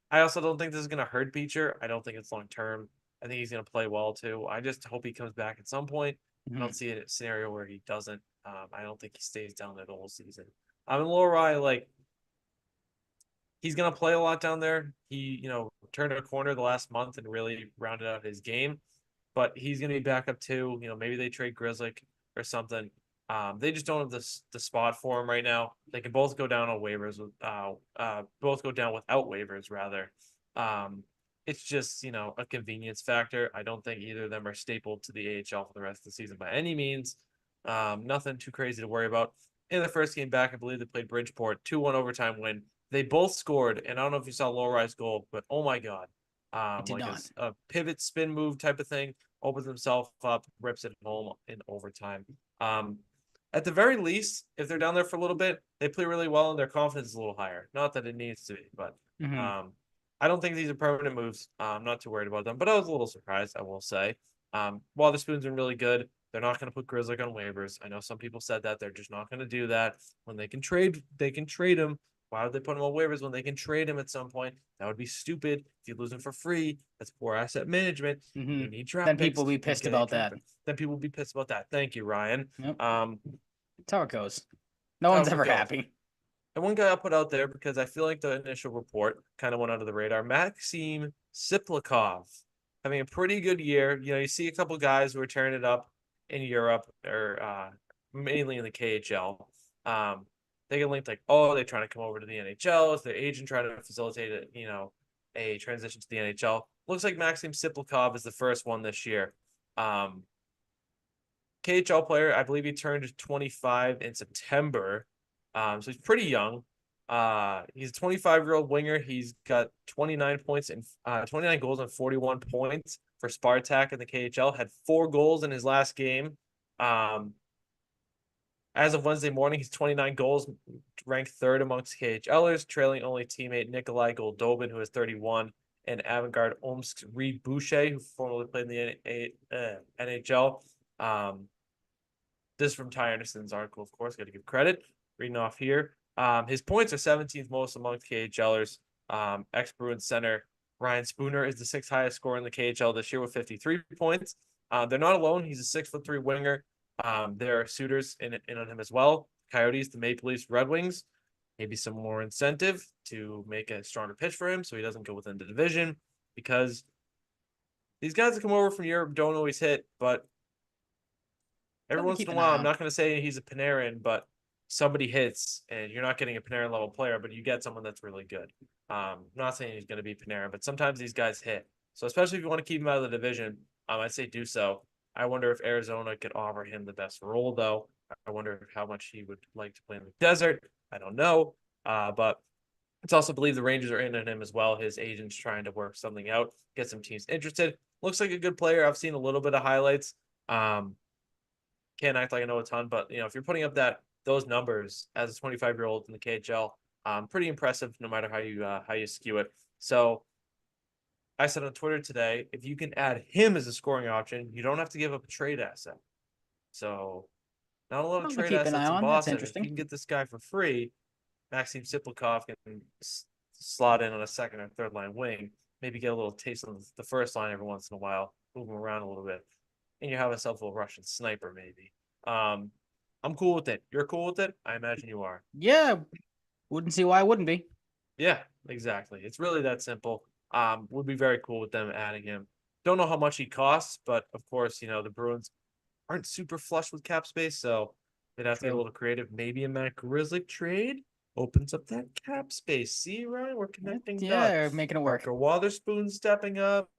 I also don't think this is going to hurt Beecher. I don't think it's long term. I think he's going to play well too. I just hope he comes back at some point. I Mhm. don't see a scenario where he doesn't. I don't think he stays down there the whole season. In Lowry, like he's gonna play a lot down there. He, turned a corner the last month and really rounded out his game. But he's gonna be back up too. Maybe they trade Grizzly or something. They just don't have the spot for him right now. They can both go down on waivers with both go down without waivers rather. It's just a convenience factor. I don't think either of them are stapled to the AHL for the rest of the season by any means. Nothing too crazy to worry about. In the first game back, I believe they played Bridgeport, 2-1 overtime win. They both scored, and I don't know if you saw Lowry's goal, but oh my god, It did like not. a pivot spin move type of thing, opens himself up, rips it home in overtime. Um, at the very least, if they're down there for a little bit, they play really well and their confidence is a little higher. Not that it needs to be, but Hmm. um, I don't think these are permanent moves. I'm not too worried about them, but I was a little surprised, I will say. While the Spoon's been really good, they're not going to put Grizzly on waivers. I know some people said that they're just not going to do that. When they can trade him. Why would they put him on waivers when they can trade him at some point? That would be stupid. If you lose him for free, that's poor asset management. Hmm. They need draft Then people picks. will be He's pissed getting a about draft that. pick. Then people will be pissed about that. Thank you, Ryan. Yep. Um, That's how it goes. No how one's it ever goes. happy. And one guy I'll put out there because I feel like the initial report kind of went under the radar. Maxim Siplikov having a pretty good year. You see a couple guys who are tearing it up in Europe or mainly in the KHL. They get linked like, oh, they're trying to come over to the NHL. Is their agent trying to facilitate a transition to the NHL? Looks like Maxim Siplikov is the first one this year. KHL player, I believe he turned 25 in September. So he's pretty young. He's a 25-year-old winger. He's got 29 points and 29 goals and 41 points for Spartak in the KHL. Had 4 goals in his last game. Um, As of Wednesday morning, he's 29 goals, ranked third amongst KHLers, trailing only teammate Nikolai Goldobin, who is 31, and Avangard Omsk's Reed Boucher, who formerly played in the NHL. This is from Ty Anderson's article, of course. Got to give credit. Reading off here. His points are 17th most amongst KHLers. Ex-Bruins center Ryan Spooner is the sixth highest scorer in the KHL this year with 53 points. They're not alone. He's a 6'3" winger. There are suitors in on him as well. Coyotes, the Maple Leafs, Red Wings. Maybe some more incentive to make a stronger pitch for him so he doesn't go within the division, because these guys that come over from Europe don't always hit, but every once in a while, I'm not going to say he's a Panarin, but somebody hits, and you're not getting a Panarin level player, but you get someone that's really good. I'm not saying he's going to be Panarin, but sometimes these guys hit. So especially if you want to keep him out of the division, I'd say do so. I wonder if Arizona could offer him the best role, though. I wonder how much he would like to play in the desert. I don't know. But it's also believed the Rangers are in on him as well. His agent's trying to work something out, get some teams interested. Looks like a good player. I've seen a little bit of highlights. Can't act like I know a ton, but if you're putting up those numbers as a 25-year-old in the KHL, pretty impressive no matter how you skew it. So I said on Twitter today, if you can add him as a scoring option, you don't have to give up a trade asset. So not a lot of trade Keep an eye assets in on. That's Boston. If interesting. you can get this guy for free, Maxim Siplikov can slot in on a second or third line wing, maybe get a little taste on the first line every once in a while, move him around a little bit, and you have yourself a little Russian sniper maybe. I'm cool with it. You're cool with it? I imagine you are. Yeah, wouldn't see why I wouldn't be. Yeah, exactly. It's really that simple. Would be very cool with them adding him. Don't know how much he costs, but of course, the Bruins aren't super flush with cap space, so they'd have to get a little creative. Maybe a Matt Grizzly trade opens up that cap space. See, Ryan, we're connecting dots. Making it work. Parker Wotherspoon stepping up.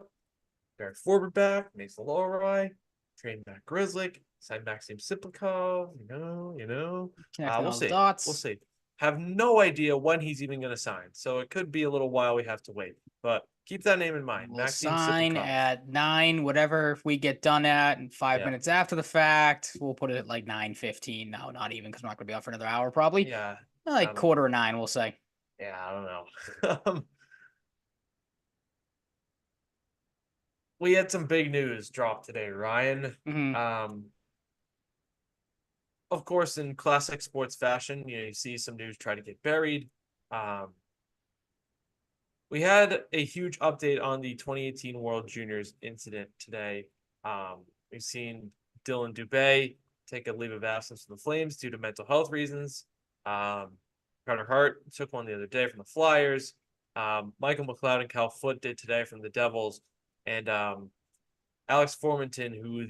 Barry Forward back, makes the lower right. Trade Matt Grizzly, sign Maxim Siplikov. Connecting We'll all the see. dots. We'll see. Have no idea when he's even going to sign, so it could be a little while we have to wait. But keep that name in mind. We'll Maxim sign Siplikov. at 9, whatever we get done at, and 5 minutes after the fact. We'll put it at like 9:15. No, not even, because we're not going to be out for another hour probably. Yeah. Like quarter of 9, we'll say. Yeah, I don't know. We had some big news drop today, Ryan. Of course, in classic sports fashion, you see some news try to get buried. We had a huge update on the 2018 World Juniors incident today. We've seen Dylan Dubé take a leave of absence from the Flames due to mental health reasons. Carter Hart took one the other day from the Flyers. Michael McLeod and Cal Foote did today from the Devils. And Alex Formenton, who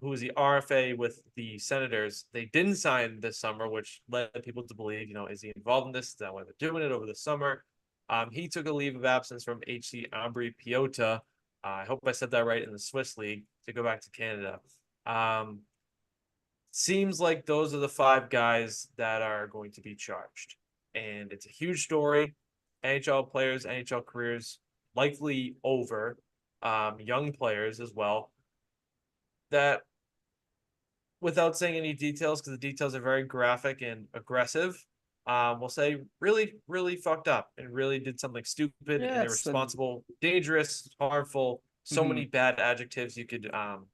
was the RFA with the Senators, they didn't sign this summer, which led people to believe, is he involved in this? Is that why they're doing it over the summer? He took a leave of absence from HC Ambri Piotta. I hope I said that right, in the Swiss League, to go back to Canada. Seems like those are the 5 guys that are going to be charged. And it's a huge story. NHL players, NHL careers likely over. Young players as well. That, without saying any details, because the details are very graphic and aggressive, we'll say really, really fucked up and really did something stupid and irresponsible, dangerous, harmful. So many bad adjectives you could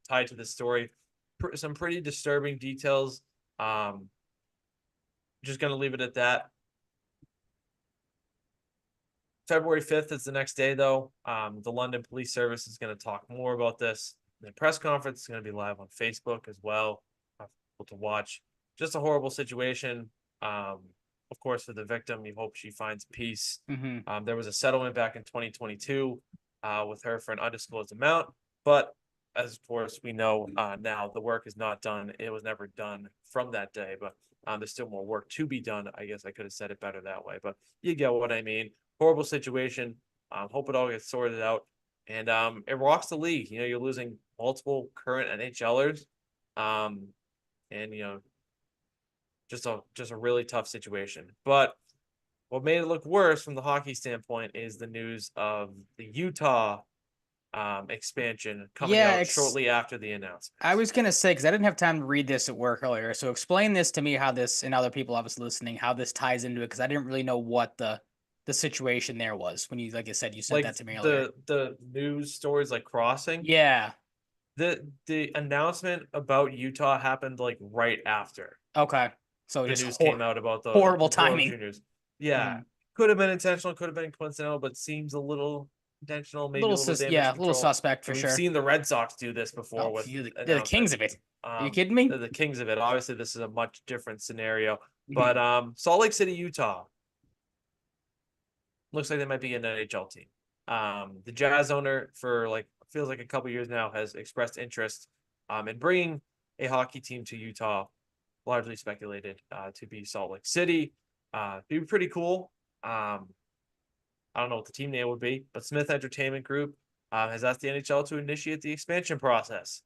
tie to this story. Some pretty disturbing details. Just going to leave it at that. February 5th is the next day, though. The London Police Service is going to talk more about this. The press conference is going to be live on Facebook as well. People to watch. Just a horrible situation. Of course, for the victim, you hope she finds peace. There was a settlement back in 2022 with her for an undisclosed amount. But as of course we know now, the work is not done. It was never done from that day. But there's still more work to be done. I guess I could have said it better that way. But you get what I mean. Horrible situation. Hope it all gets sorted out. And it rocks the league. You're losing multiple current NHLers. And just a really tough situation. But what made it look worse from the hockey standpoint is the news of the Utah expansion coming Yeah, out shortly after the announcement. I was gonna say because I didn't have time to read this at work earlier. So explain this to me how this and other people obviously listening how this ties into it because I didn't really know what the situation there was when you like I said you sent Like that to me earlier. the news stories like crossing. Yeah. The announcement about Utah happened like right after Okay. So the just news came out about horrible the World timing. Juniors. Yeah, Mhm. could have been intentional, could have been coincidental, but seems a little intentional, maybe a little damage Yeah, a little control. suspect for And we've sure. seen the Red Sox do this before Oh, with they're the kings announcements. of it. Are you kidding me? They're the kings of it. Obviously, this is a much different scenario, but Mhm. Salt Lake City, Utah looks like they might be an NHL team. The Jazz owner for like feels like a couple years now has expressed interest in bringing a hockey team to Utah, largely speculated to be Salt Lake City. It'd be pretty cool. I don't know what the team name would be, but Smith Entertainment Group has asked the NHL to initiate the expansion process.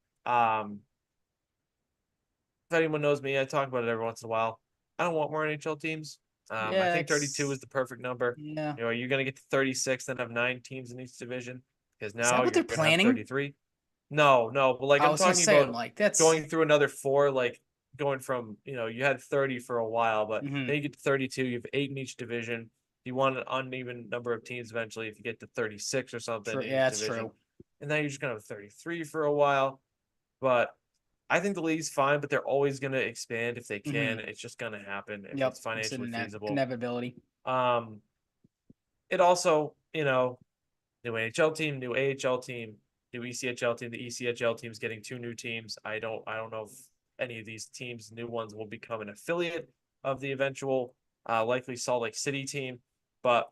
If anyone knows me, I talk about it every once in a while. I don't want more NHL teams. I Yeah, think 32 is it's the perfect number. yeah. You know, you're going to get to 36, then have 9 teams in each division because Is now that what you're they're going to have planning? 33. No, no, but like I I'm was gonna talking say, I'm about like, that's going through another four, like going from, you know, you had 30 for a while, but then mhm, you get to 32, you have eight in each division. You want an uneven number of teams eventually if you get to 36 or something true. in Yeah, each it's division. true. And now you're just going to have 33 for a while. But I think the league's fine, but they're always going to expand if they can. Hmm. It's just going to happen if Yep, it's it's financially an feasible. inevitability. Um, it also, you know, new NHL team, new AHL team, new ECHL team. The ECHL team is getting two new teams. I don't know if any of these teams, new ones, will become an affiliate of the eventual, likely Salt Lake City team. But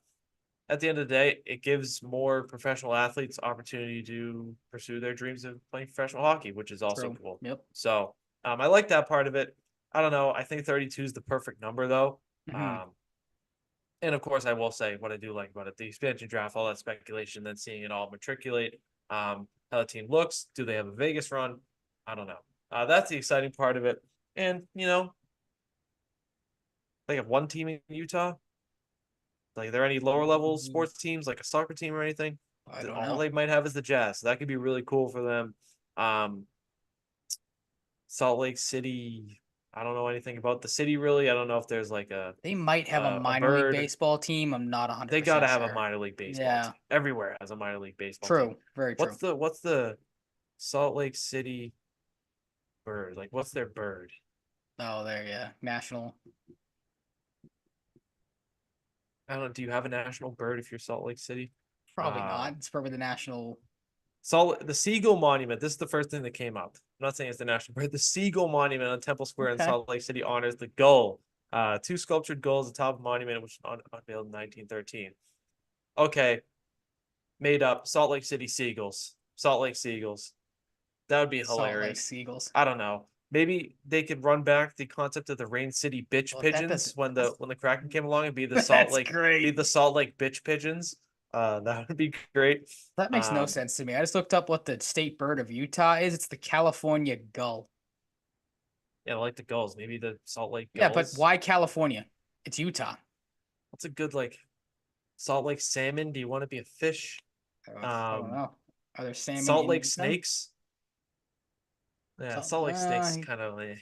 at the end of the day, it gives more professional athletes opportunity to pursue their dreams of playing professional hockey, which is also True. cool. Yep. So I like that part of it. I don't know. I think 32 is the perfect number though. Hmm. Um, and of course, I will say what I do like about it: the expansion draft, all that speculation, then seeing it all matriculate. How the team looks. Do they have a Vegas run? I don't know. That's the exciting part of it. And you know, they have one team in Utah. Like, are there any lower level sports teams, like a soccer team or anything? I don't All know. they might have is the Jazz. So that could be really cool for them. Um, Salt Lake City. I don't know anything about the city really. I don't know if there's like They might have a a minor league bird. baseball team. I'm not They got to 100% have a sure. minor league baseball Yeah, team. Everywhere has a minor league baseball team. true. Very true. What's the Salt Lake City bird? Like what's their bird? Oh, there, yeah. National. I don't know. Do you have a national bird if you're Salt Lake City? Probably Uh not. It's probably the national. The Seagull Monument. This is the first thing that came up. I'm not saying it's the national bird. The Seagull Monument on Temple Square in Okay. Salt Lake City honors the gull. Two sculptured gulls atop the monument, which was unveiled in 1913. Okay, made up Salt Lake City Seagulls. Salt Lake Seagulls. That would be Salt Lake hilarious. Seagulls. I don't know. Maybe they could run back the concept of the Rain City bitch Well, that pigeons doesn't. That's, when the Kraken came along and that's Be great. the Salt Lake bitch pigeons. That would be great. That makes no Um, sense to me. I just looked up what the state bird of Utah is. It's the California gull. yeah, I like the gulls. Maybe the Salt Lake Yeah, but gulls. why California? It's Utah. What's a good like Salt Lake salmon? Do you want to be a fish? I don't Um, know. Are there salmon Salt in Lake Utah? snakes. Yeah, So, Salt Lake snakes kind of. I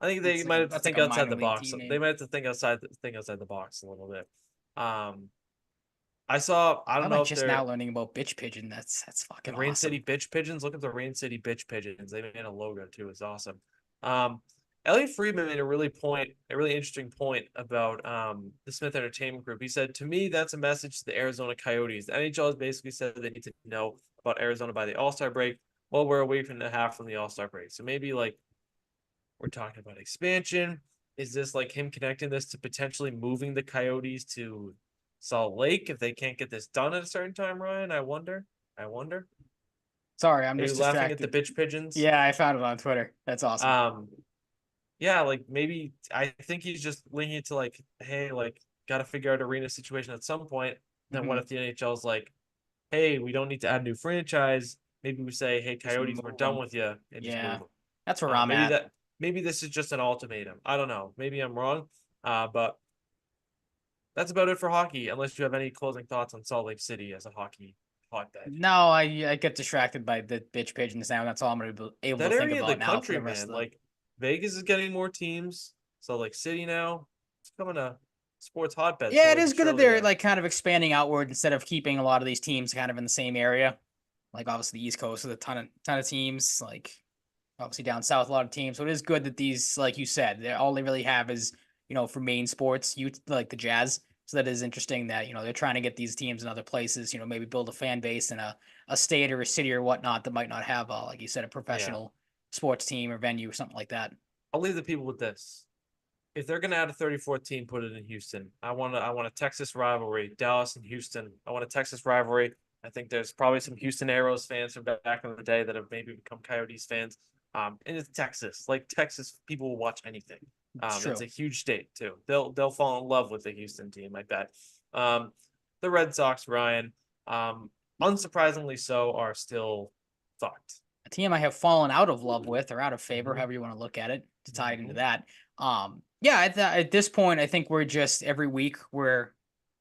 think they might have to that's like think a outside minor the league box. team They name. might have to think outside the box a little bit. Um, I saw. I Why don't am I know if just now they're learning about bitch pigeon? That's the fucking Rain awesome. City bitch pigeons. Look at the Rain City bitch pigeons. They made a logo too. It's awesome. Um, Elliot Friedman made a really interesting point about the Smith Entertainment Group. He said, "To me, that's a message to the Arizona Coyotes. The NHL has basically said they need to know about Arizona by the All Star break. Well, we're a week and a half from the All Star break, so maybe like we're talking about expansion. Is this like him connecting this to potentially moving the Coyotes to Salt Lake if they can't get this done at a certain time, Ryan? I wonder. I wonder. Sorry, I'm Are you just laughing at the distracted. bitch pigeons? Yeah, I found it on Twitter. That's awesome. Um, yeah, like maybe I think he's just linking it to like, hey, like got to figure out arena situation at some point. Then what Hmm. if the NHL's like, hey, we don't need to add a new franchise. Maybe we say, hey, Just Coyotes, we're move done them. with you and just move Yeah, them. that's where I'm at. Maybe this is just an ultimatum. I don't know. Maybe I'm wrong. But that's about it for hockey. Unless you have any closing thoughts on Salt Lake City as a hockey hotbed. No, I get distracted by the bitch page in the sound. That's all I'm gonna be able That to think area of the about now for country, the rest man, of the. like Vegas is getting more teams. So like City now, it's becoming a sports hotbed Yeah, it slowly is but good that surely they're there. like kind of expanding outward instead of keeping a lot of these teams kind of in the same area. Like obviously the East Coast with a ton of teams. Like obviously down south a lot of teams. So it is good that these, like you said, they all they really have is for main sports, you like the Jazz. So that is interesting that they're trying to get these teams in other places. Maybe build a fan base in a state or a city or whatnot that might not have, like you said, a Yeah. professional sports team or venue or something like that. I'll leave the people with this. If they're gonna add a 34th team, put it in Houston. I want a Texas rivalry, Dallas and Houston. I want a Texas rivalry. I think there's probably some Houston Aeros fans from back in the day that have maybe become Coyotes fans. And it's Texas. Like Texas, people will watch anything. It's It's true. a huge state too. They'll fall in love with the Houston team, I bet. Um, the Red Sox, Ryan, unsurprisingly so, are still fucked. A team I have fallen out of love with or out of favor, Mm-hmm. however you want to look at it, to tie it into Mm-hmm. that. Yeah, at this point, I think we're just every week we're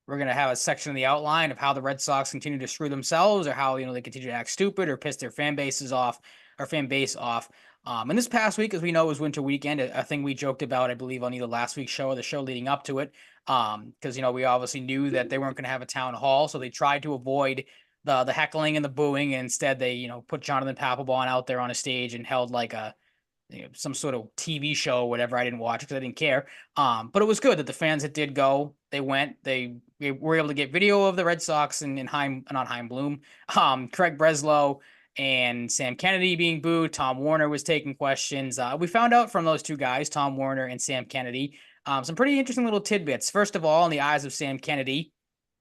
gonna have a section of the outline of how the Red Sox continue to screw themselves, or how they continue to act stupid or piss their fan bases off or fan base off. And this past week, as we know, was Winter Weekend. A thing we joked about, I believe, on either last week's show or the show leading up to it. Because we obviously knew that they weren't going to have a town hall, so they tried to avoid the heckling and the booing, and instead they put Jonathan Papelbon out there on a stage and held like a some sort of TV show or whatever. I didn't watch it because I didn't care. But it was good that the fans that did go, they went. They were able to get video of the Red Sox and Heim, not Heim Bloom, Craig Breslow and Sam Kennedy being booed. Tom Warner was taking questions. We found out from those two guys, Tom Warner and Sam Kennedy, some pretty interesting little tidbits. First of all, in the eyes of Sam Kennedy,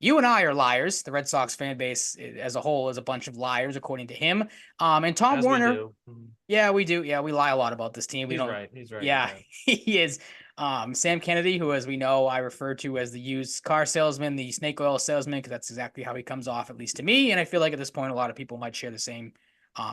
you and I are liars. The Red Sox fan base as a whole is a bunch of liars, according to him. And Tom As we Warner, do. Mhm. yeah, we do. Yeah, we lie a lot about this team. We He's don't. right. He's right with Yeah, that. he is. Sam Kennedy, who, as we know, I refer to as the used car salesman, the snake oil salesman, because that's exactly how he comes off, at least to me. And I feel like at this point, a lot of people might share the same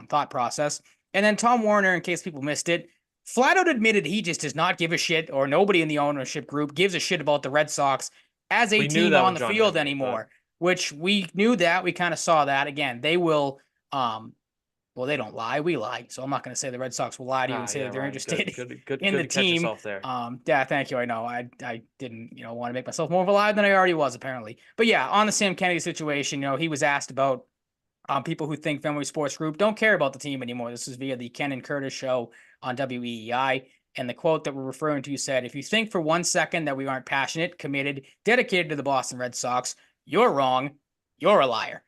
thought process. And then Tom Warner, in case people missed it, flat out admitted he just does not give a shit, or nobody in the ownership group gives a shit about the Red Sox as a We knew team that on with the John field Henry, but anymore. Which we knew that. We kind of saw that. Again, they will well, they don't lie. We lie. So I'm not going to say the Red Sox will lie to you and say yeah, that they're Ryan, good, interested good, good, in good the to catch team. yourself there. Yeah, thank you. I know I didn't want to make myself more of a liar than I already was apparently. But yeah, on the Sam Kennedy situation, he was asked about people who think Fenway Sports Group don't care about the team anymore. This is via the Ken and Curtis show on WEEI. And the quote that we're referring to said, "If you think for 1 second that we aren't passionate, committed, dedicated to the Boston Red Sox, you're wrong. You're a liar.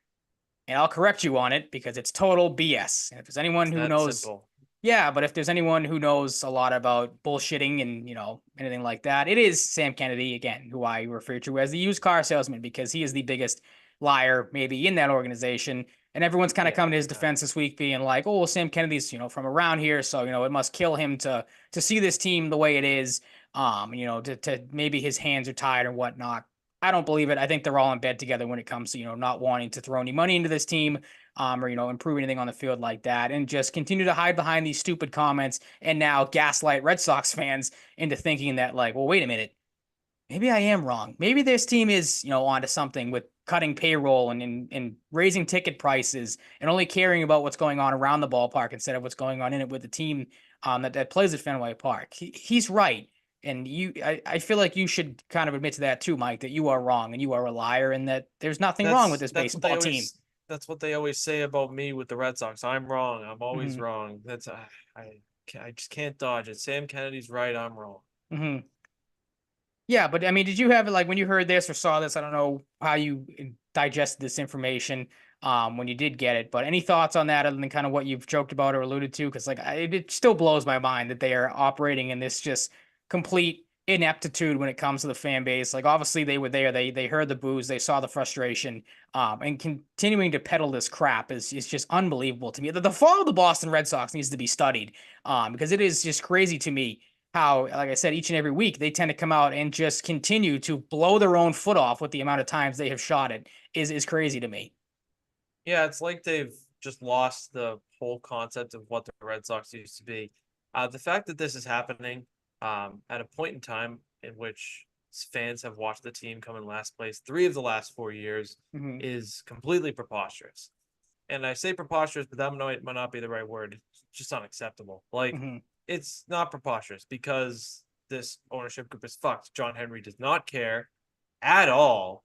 And I'll correct you on it because it's total BS. And if there's anyone It's who that knows, simple. yeah, but if there's anyone who knows a lot about bullshitting and, anything like that, it is Sam Kennedy, again, who I refer to as the used car salesman because he is the biggest liar maybe in that organization. And everyone's kind of Yeah, coming to his defense this week being like, oh, well, Sam Kennedy's, from around here. So, it must kill him to see this team the way it is. To maybe his hands are tied or whatnot. I don't believe it. I think they're all in bed together when it comes to, not wanting to throw any money into this team, or, improve anything on the field like that, and just continue to hide behind these stupid comments and now gaslight Red Sox fans into thinking that, like, well, wait a minute, maybe I am wrong. Maybe this team is, onto something with cutting payroll and raising ticket prices and only caring about what's going on around the ballpark instead of what's going on in it with the team that plays at Fenway Park. He's right. And I feel like you should kind of admit to that too, Mike, that you are wrong and you are a liar and that there's nothing wrong with that's this that's what they baseball team. always that's what they always say about me with the Red Sox. I'm wrong. I'm always Hmm. wrong. That's I just can't dodge it. Sam Kennedy's right. I'm wrong. Hmm. Yeah, but I mean, did you have like when you heard this or saw this? I don't know how you digested this information when you did get it, but any thoughts on that other than kind of what you've joked about or alluded to? Because it still blows my mind that they are operating in this just complete ineptitude when it comes to the fan base. Like obviously they were there, they heard the boos, they saw the frustration, and continuing to peddle this crap is just unbelievable to me. The fall of the Boston Red Sox needs to be studied, because it is just crazy to me how, like I said, each and every week they tend to come out and just continue to blow their own foot off with the amount of times they have shot it is crazy to me. Yeah, it's like they've just lost the whole concept of what the Red Sox used to be. The fact that this is happening at a point in time in which fans have watched the team come in last place 3 of the last 4 years Hmm. is completely preposterous. and I say preposterous, but that might not be the right word. It's just unacceptable. Like, Mm-hmm. it's not preposterous because this ownership group is fucked. John Henry does not care at all.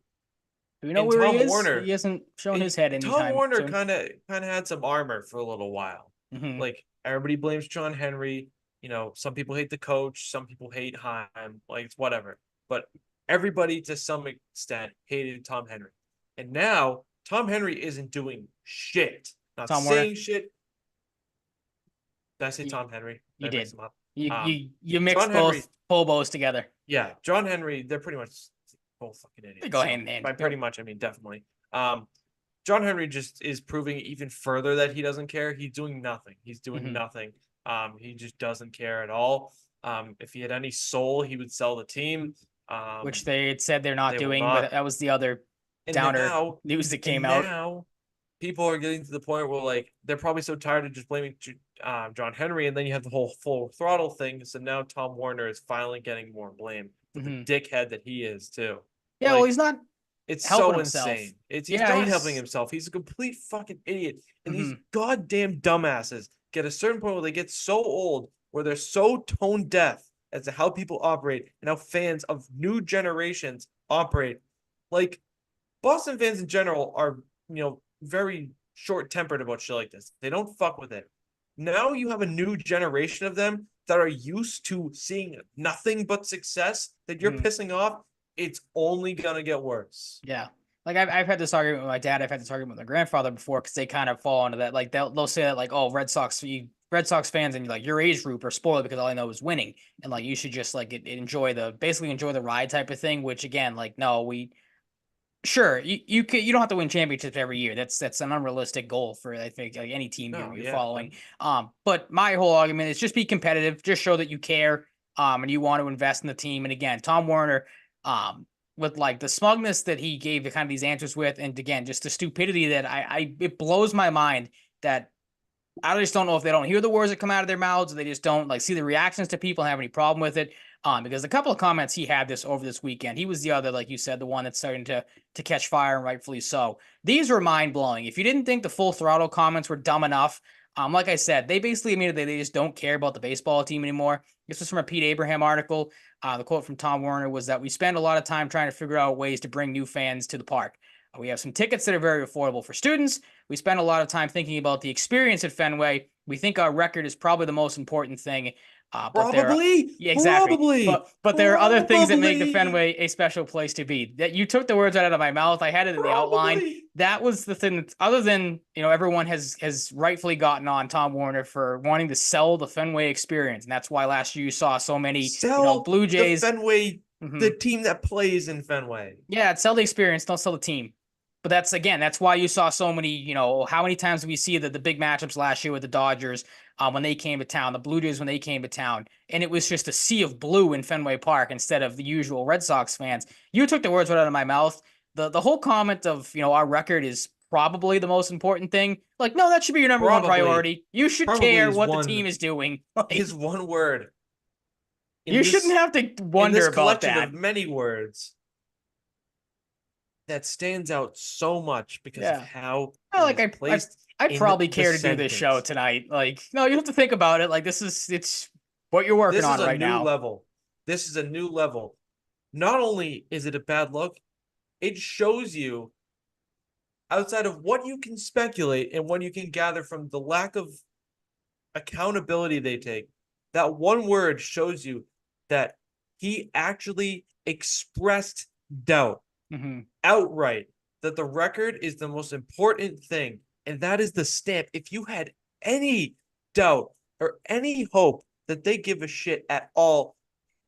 Do we know And where he Tom is? He Warner, hasn't shown his head Tom anytime Warner soon. kind of had some armor for a little while. Mm-hmm. Like everybody blames John Henry. You know, some people hate the coach, some people hate Heim. Like it's whatever. But everybody to some extent hated Tom Henry. And now Tom Henry isn't doing shit. Not Tom Warner. saying shit. Did I say You, Tom Henry? you Did I mix did. him up? You Um, you you mixed John Henry, both hobos together. yeah, John Henry, they're pretty much both fucking They idiots. go So hand in hand. by pretty much, I mean definitely. John Henry just is proving even further that he doesn't care. He's doing nothing. He's doing Mm-hmm. nothing. He just doesn't care at all. If he had any soul, he would sell the team. Which they had said they're not They will doing, but not. that was the other And downer now, news that came and out. now, people are getting to the point where like they're probably so tired of just blaming John Henry, and then you have the whole full throttle thing. So now Tom Warner is finally getting more blame for the Mm-hmm. dickhead that he is too. Yeah, well, Like he's not it's helping so himself. insane. He's Yeah, not helping he's. himself. He's a complete fucking idiot. And these Mm-hmm. goddamn dumbasses get a certain point where they get so old, where they're so tone deaf as to how people operate and how fans of new generations operate. Like Boston fans in general are, very short tempered about shit like this. They don't fuck with it. Now you have a new generation of them that are used to seeing nothing but success that you're Mm-hmm. pissing off. It's only gonna get worse. Yeah. Like I've had this argument with my dad. I've had this argument with my grandfather before because they kind of fall into that. Like they'll say that like, oh, Red Sox fans and like your age group are spoiled because all I know is winning, and like you should just like enjoy the ride type of thing. Which again, like no, we sure you don't have to win championships every year. That's an unrealistic goal for I think like any team No, you're yeah. following. But my whole argument is just be competitive, just show that you care, and you want to invest in the team. And again, Tom Warner, with like the smugness that he gave the kind of these answers with, and again, just the stupidity that I it blows my mind that I just don't know if they don't hear the words that come out of their mouths, or they just don't like see the reactions to people and have any problem with it. Because a couple of comments he had over this weekend, he was the other, like you said, the one that's starting to catch fire, and rightfully so. These were mind blowing. If you didn't think the full throttle comments were dumb enough, like I said, they basically admitted that they just don't care about the baseball team anymore. This was from a Pete Abraham article. The quote from Tom Warner was that we spend a lot of time trying to figure out ways to bring new fans to the park. We have some tickets that are very affordable for students. We spend a lot of time thinking about the experience at Fenway. We think our record is probably the most important thing. But there are, Probably, yeah, exactly. probably, But there are other things that make the probably, Fenway a special place to be. That you took the words right out of my mouth. I had it in the outline. probably. That was the thing. That, other than everyone has rightfully gotten on Tom Warner for wanting to sell the Fenway experience, and that's why last year you saw so many Sell Blue the Jays. Fenway, Mm-hmm. the team that plays in Fenway. Yeah, sell the experience, don't sell the team. But that's why you saw so many, how many times did we see the big matchups last year with the Dodgers when they came to town, the Blue Jays when they came to town, and it was just a sea of blue in Fenway Park instead of the usual Red Sox fans. You took the words right out of my mouth. The whole comment of, our record is probably the most important thing. Like, no, that should be your number one priority. You should Probably care is what the team is doing. Like, is one word you shouldn't have to wonder about collection that. of many words that stands out so much because of Yeah. how Oh, it like is placed I in probably the care to do this show sentence. tonight. Like, no, you have to think about it. Like, it's what you're working This on is a right new now. level. This is a new level. Not only is it a bad look, it shows you outside of what you can speculate and what you can gather from the lack of accountability they take. That one word shows you that he actually expressed doubt Mm-hmm. outright that the record is the most important thing, and that is the stamp. If you had any doubt or any hope that they give a shit at all,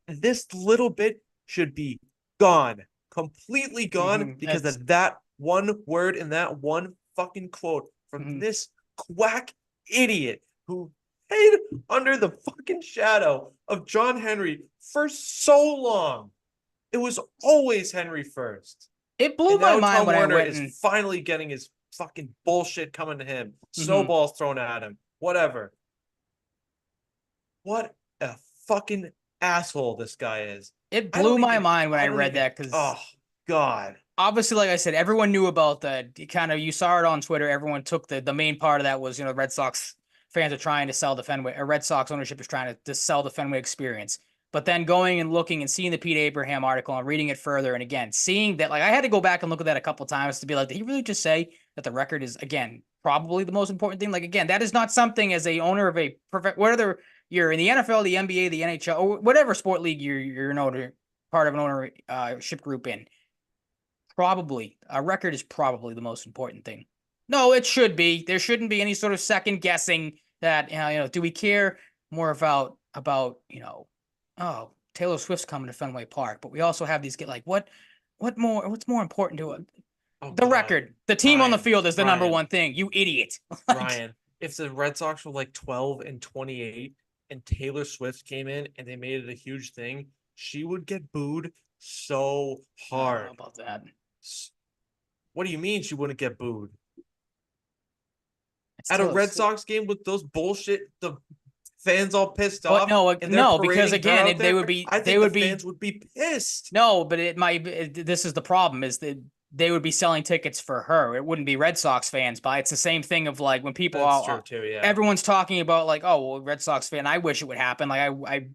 this little bit should be gone, completely gone, Mm-hmm. because of that one word and that one fucking quote from Mm-hmm. this quack idiot who hid under the fucking shadow of John Henry for so long. It was always Henry first. It blew And my now mind Tom when I Warner went is and finally getting his fucking bullshit coming to him. mm-hmm. Snowballs thrown at him. Whatever. What a fucking asshole this guy is. It I blew don't my even mind when I I don't read even that because oh God. obviously, like I said, everyone knew about the kind of, you saw it on Twitter. Everyone took the main part of that was, Red Sox fans are trying to sell the Fenway, or Red Sox ownership is trying to sell the Fenway experience. But then going and looking and seeing the Pete Abraham article and reading it further, and again, seeing that, like, I had to go back and look at that a couple times to be like, did he really just say that the record is, again, probably the most important thing? Like, again, that is not something as a owner of a perfect, whether you're in the NFL, the NBA, the NHL, or whatever sport league you're an owner, part of an ownership group in. Probably a record is probably the most important thing. No, it should be. There shouldn't be any sort of second guessing that, do we care more about oh, Taylor Swift's coming to Fenway Park, but we also have these get like what's more important to it? Oh The God, record. The team on the field is the number Ryan, one thing. You idiot. Like, Ryan. If the Red Sox were like 12-28 and Taylor Swift came in and they made it a huge thing, she would get booed so I don't know hard. about that. What do you mean she wouldn't get booed? It's At a Taylor Red Swift. Sox game with those bullshit, the fans all pissed But off no, and they're no, because parading her again, out they there, would be I they think the would be fans would be pissed. no, but this is the problem is that they would be selling tickets for her. It wouldn't be Red Sox fans buy. It's the same thing of like when people That's true too, yeah. everyone's talking about like, oh, well, Red Sox fan, I wish it would happen. Like I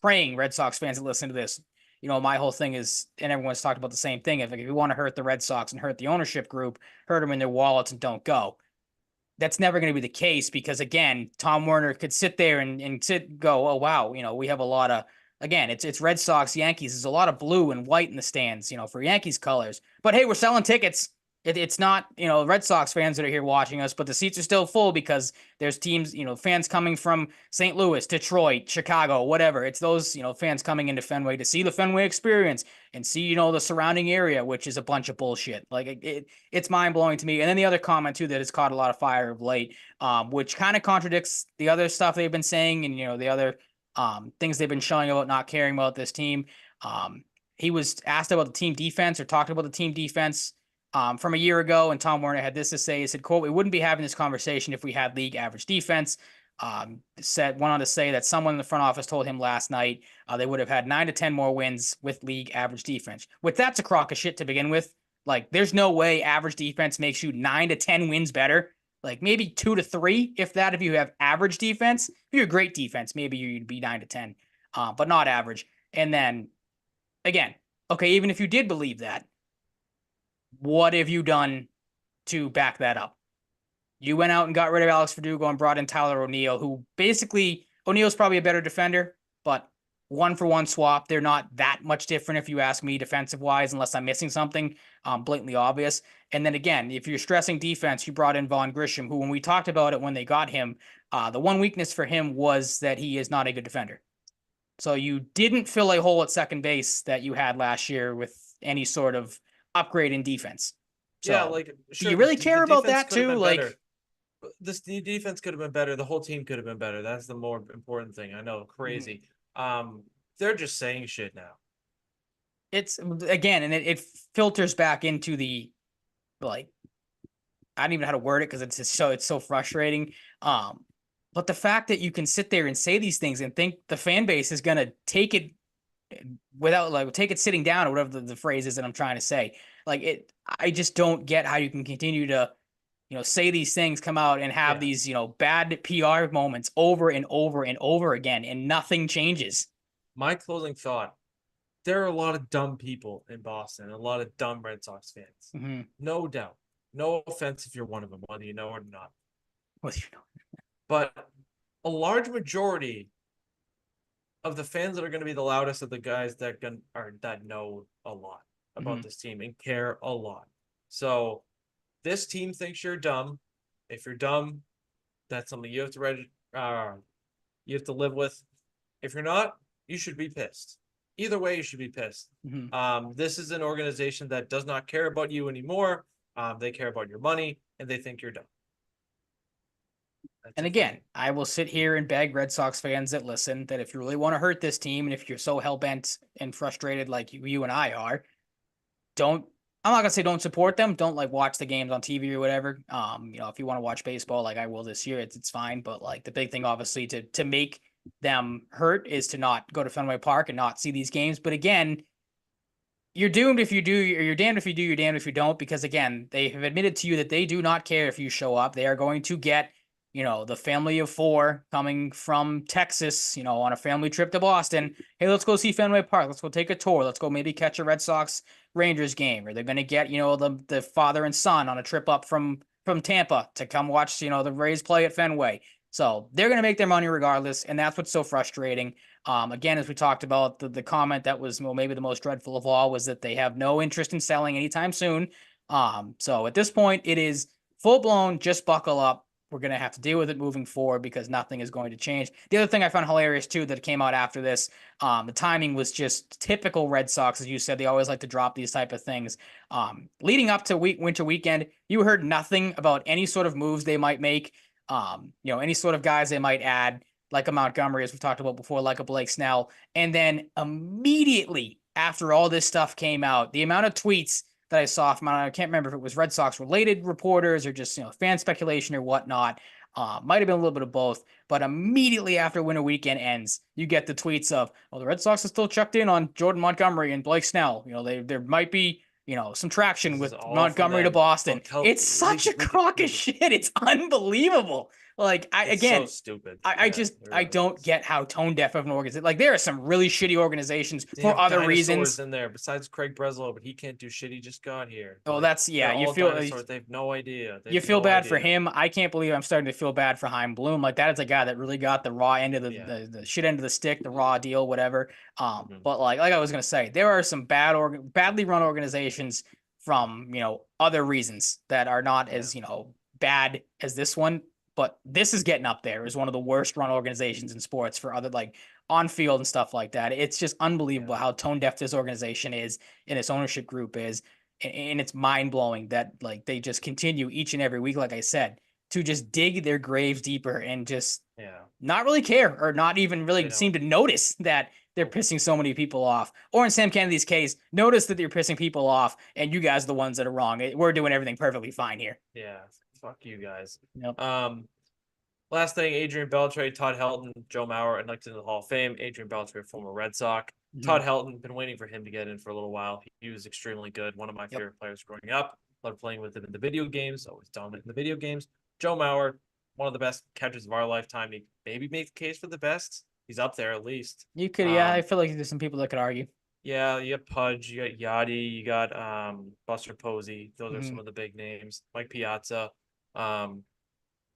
praying Red Sox fans that listen to this. My whole thing is, and everyone's talked about the same thing. If you want to hurt the Red Sox and hurt the ownership group, hurt them in their wallets and don't go. That's never going to be the case because again, Tom Werner could sit there and go, oh wow, we have a lot of, again, it's Red Sox, Yankees. There's a lot of blue and white in the stands, for Yankees colors. But hey, we're selling tickets. It's not, Red Sox fans that are here watching us, but the seats are still full because there's teams, fans coming from St. Louis, Detroit, Chicago, whatever. It's those, fans coming into Fenway to see the Fenway experience and see, the surrounding area, which is a bunch of bullshit. Like it's mind blowing to me. And then the other comment too that has caught a lot of fire of late, which kind of contradicts the other stuff they've been saying and the other things they've been showing about not caring about this team. He was asked about the team defense or talked about the team defense from a year ago, and Tom Werner had this to say. He said, quote, "We wouldn't be having this conversation if we had league average defense." Went on to say that someone in the front office told him last night they would have had 9 to 10 more wins with league average defense. Which that's a crock of shit to begin with. Like, there's no way average defense makes you 9 to 10 wins better. Like maybe 2 to 3, if that. If you have average defense, if you're a great defense, maybe you'd be 9 to 10, but not average. And then again, okay, even if you did believe that, what have you done to back that up? You went out and got rid of Alex Verdugo and brought in Tyler O'Neill, who basically, O'Neill's probably a better defender, but one for one swap. They're not that much different if you ask me defensive wise, unless I'm missing something blatantly obvious. And then again, if you're stressing defense, you brought in Vaughn Grisham, who when we talked about it when they got him, the one weakness for him was that he is not a good defender. So you didn't fill a hole at second base that you had last year with any sort of upgrade in defense. So, Yeah, like do sure, you really care about defense that could have too? been Like, better. This the defense could have been better. The whole team could have been better. That's the more important thing. I know, crazy. They're just saying shit now. it's again, and it filters back into the like, I don't even know how to word it because it's so frustrating. But the fact that you can sit there and say these things and think the fan base is gonna take it without like take it sitting down or whatever the phrase is that I'm trying to say. Like it, I just don't get how you can continue to say these things, come out and have Yeah. these, bad PR moments over and over and over again, and nothing changes. My closing thought: there are a lot of dumb people in Boston, a lot of dumb Red Sox fans. Mm-hmm. No doubt. No offense if you're one of them, whether you know or not. Well, But a large majority of the fans that are going to be the loudest are the guys that that know a lot about this team and care a lot. So this team thinks you're dumb. If you're dumb, that's something you have to live with. If you're not, you should be pissed. Either way, you should be pissed. This is an organization that does not care about you anymore. They care about your money, and they think you're dumb. And again, I will sit here and beg Red Sox fans that listen that if you really want to hurt this team and if you're so hell bent and frustrated like you and I are, don't. I'm not gonna say don't support them. Don't like watch the games on TV or whatever. If you want to watch baseball like I will this year, it's fine. But like the big thing, obviously, to make them hurt is to not go to Fenway Park and not see these games. But again, you're doomed if you do, or you're damned if you do, you're damned if you don't, because again, they have admitted to you that they do not care if you show up. They are going to get, the family of four coming from Texas, on a family trip to Boston. Hey, let's go see Fenway Park. Let's go take a tour. Let's go maybe catch a Red Sox Rangers game. Or they're going to get, the father and son on a trip up from Tampa to come watch, the Rays play at Fenway. So they're going to make their money regardless, and that's what's so frustrating. Again, as we talked about, the comment that was maybe the most dreadful of all was that they have no interest in selling anytime soon. So at this point, it is full blown. Just buckle up. We're gonna have to deal with it moving forward because nothing is going to change. The other thing I found hilarious too that came out after this, the timing was just typical Red Sox, as you said. They always like to drop these type of things. Leading up to winter weekend, you heard nothing about any sort of moves they might make. Any sort of guys they might add, like a Montgomery, as we've talked about before, like a Blake Snell. And then immediately after all this stuff came out, the amount of tweets that I saw from, I can't remember if it was Red Sox related reporters or just, fan speculation or whatnot. Might have been a little bit of both, but immediately after winter weekend ends, you get the tweets of, "Oh, the Red Sox are still checked in on Jordan Montgomery and Blake Snell. There might be, some traction with Montgomery to Boston." It's such a crock of shit. It's unbelievable. Like It's so stupid. I don't get how tone deaf of an organization. Like there are some really shitty organizations They for have other dinosaurs reasons. in there besides Craig Breslow, but he can't do shit. He just got here. Oh, Like, that's they're you all feel dinosaurs. They have no idea. They you have feel no bad for idea. him. I can't believe I'm starting to feel bad for Heim Bloom. Like that is a guy that really got the raw end of Yeah. the shit end of the stick, the raw deal, whatever. Mhm. But like I was gonna say, there are some badly run organizations from other reasons that are not Yeah. as bad as this one. But this is getting up there as one of the worst run organizations in sports for other like on field and stuff like that. It's just unbelievable Yeah. how tone deaf this organization is and its ownership group is. And it's mind blowing that like they just continue each and every week, like I said, to just dig their graves deeper and just Yeah. not really care or not even They really seem don't. to notice that they're Nope. pissing so many people off. Or in Sam Kennedy's case, notice that you're pissing people off and you guys are the ones that are wrong. We're doing everything perfectly fine here. Yeah. Fuck you guys. Yep. Last thing, Adrian Beltre, Todd Helton, Joe Mauer elected to the Hall of Fame. Adrian Beltre, former Red Sox. Mm-hmm. Todd Helton, been waiting for him to get in for a little while. He was extremely good. One of my favorite players growing up. Loved playing with him in the video games. Always dominant in the video games. Joe Mauer, one of the best catchers of our lifetime. He maybe make the case for the best. He's up there at least. You could, yeah. I feel like there's some people that could argue. Yeah, you got Pudge, you got Yachty, you got Buster Posey. Those are some of the big names. Mike Piazza.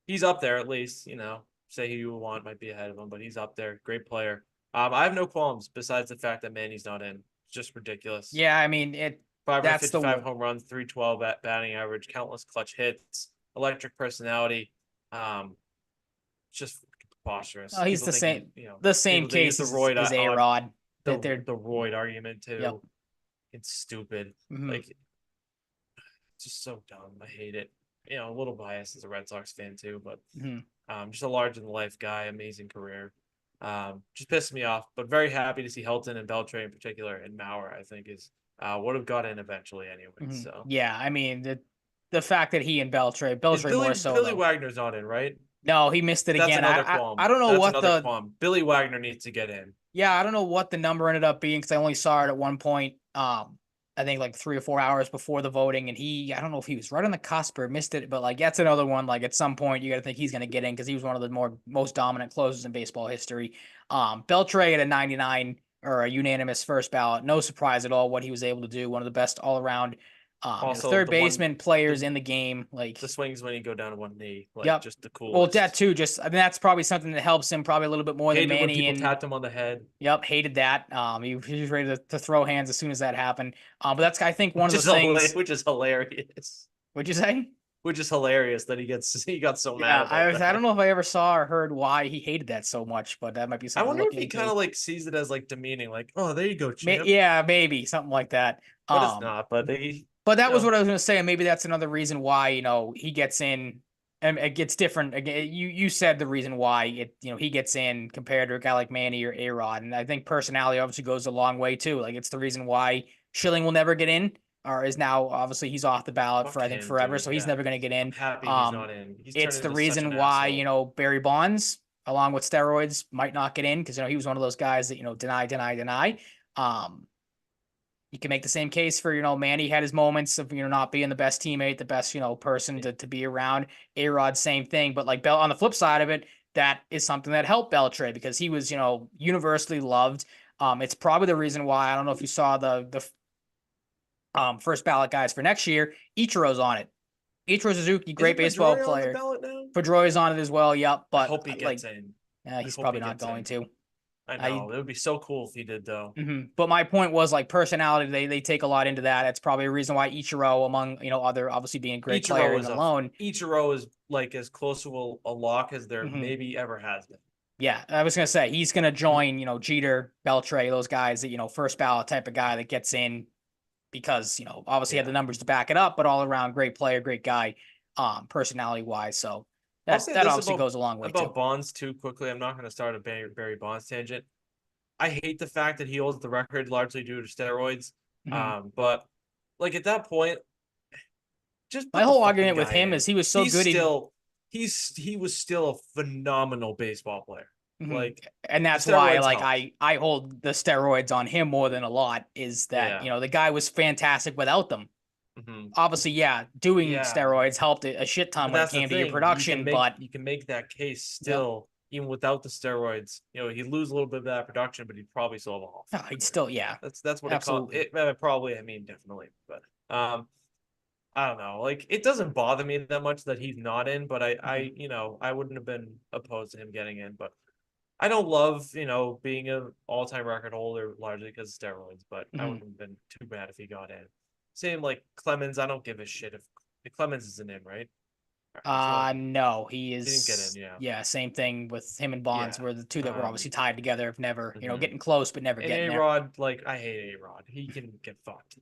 He's up there at least, Say who you want might be ahead of him, but he's up there. Great player. I have no qualms besides the fact that Manny's not in. It's just ridiculous. Yeah, I mean that's 555 home runs, 312 batting average, countless clutch hits, electric personality. Just preposterous. Oh, he's People the think same. The same case as A-Rod. The Royd argument too. Yep. It's stupid. Mm-hmm. Like, it's just so dumb. I hate it. A little biased as a Red Sox fan too, but just a larger than life guy, amazing career. Just pissed me off, but very happy to see Helton and Beltre in particular, and Mauer, I think, is would have got in eventually anyway. So yeah, I mean the fact that he and Beltre more so. Billy Wagner's not in, right? No, he missed it That's again. another qualm. I don't know That's what another qualm. Billy Wagner needs to get in. Yeah, I don't know what the number ended up being because I only saw it at one point. I think like 3 or 4 hours before the voting, and I don't know if he was right on the cusp or missed it, but like that's another one. Like at some point, you got to think he's going to get in because he was one of the most dominant closers in baseball history. Beltre at a 99 or a unanimous first ballot, no surprise at all what he was able to do. One of the best all around. Also, third baseman players in the game, like the swings when you go down to one knee, like just the coolest. Well, that too. I mean, that's probably something that helps him probably a little bit more than Manny. When people tapped him on the head. Yep, hated that. He was ready to throw hands as soon as that happened. But that's I think one of the things which is hilarious. What'd you say? Which is hilarious that he got so mad. I don't know if I ever saw or heard why he hated that so much, but that might be something. I wonder if he kind of like sees it as like demeaning, like, oh, there you go, champ. Yeah, maybe something like that. But it's not. But that was what I was going to say, and maybe that's another reason why he gets in, and it gets different. Again, you said the reason why he gets in compared to a guy like Manny or A-Rod, and I think personality obviously goes a long way too. Like it's the reason why Schilling will never get in, or is now obviously he's off the ballot for I think forever, so he's never going to get in. I'm happy he's not in. It's the reason why Barry Bonds, along with steroids, might not get in because he was one of those guys that deny. You can make the same case for, Manny had his moments of, not being the best teammate, the best, person to be around. A-Rod, same thing. But like Bell on the flip side of it, that is something that helped Beltre because he was, universally loved. It's probably the reason why I don't know if you saw the first ballot guys for next year. Ichiro's on it. Ichiro Suzuki, great Isn't baseball Pedroia on the player. ballot now? Pedroia's on it as well. Yep, I but hope he gets in. I he's hope probably he not gets going in. to. I I know. It would be so cool if he did, though. But my point was like personality. They take a lot into that. It's probably a reason why Ichiro, among other obviously being a great player and alone. Ichiro is like as close to a lock as there hmm maybe ever has been. Yeah, I was gonna say he's gonna join Jeter, Beltre, those guys that first ballot type of guy that gets in because obviously had the numbers to back it up, but all around great player, great guy, personality wise. So I'll that say that this obviously goes a long way too. about Bonds too quickly. I'm not going to start a Barry Bonds tangent. I hate the fact that he holds the record largely due to steroids. hmm But like at that point, just My put the whole fucking argument with guy him in. is he was so He's good. still he was still a phenomenal baseball player. Mhm. Like And the that's why steroids like helped. I hold the steroids on him more than a lot is that Yeah. the guy was fantastic without them. hmm Obviously, yeah, doing Yeah. steroids helped a shit ton But when it that's the came to your thing. production, but You can make that case yep, still even without the steroids. He'd lose a little bit of that production, but he'd probably still have a Hall of no, Fame he'd career. still yeah, That's what it called. absolutely. It probably. I mean, definitely. But I don't know. Like it doesn't bother me that much that he's not in. But Mhm. I wouldn't have been opposed to him getting in. But I don't love being an all-time record holder largely because of steroids. But I Mhm. wouldn't have been too bad if he got in. Same like Clemens. I don't give a shit if Clemens isn't in, right? I just want No, he he didn't get in, is yeah. yeah, same thing with him and Bonds Yeah. were the two that were Um obviously tied together of never, mhm. getting close but never And getting A there. Rod, like I hate A Rod. He can get fucked.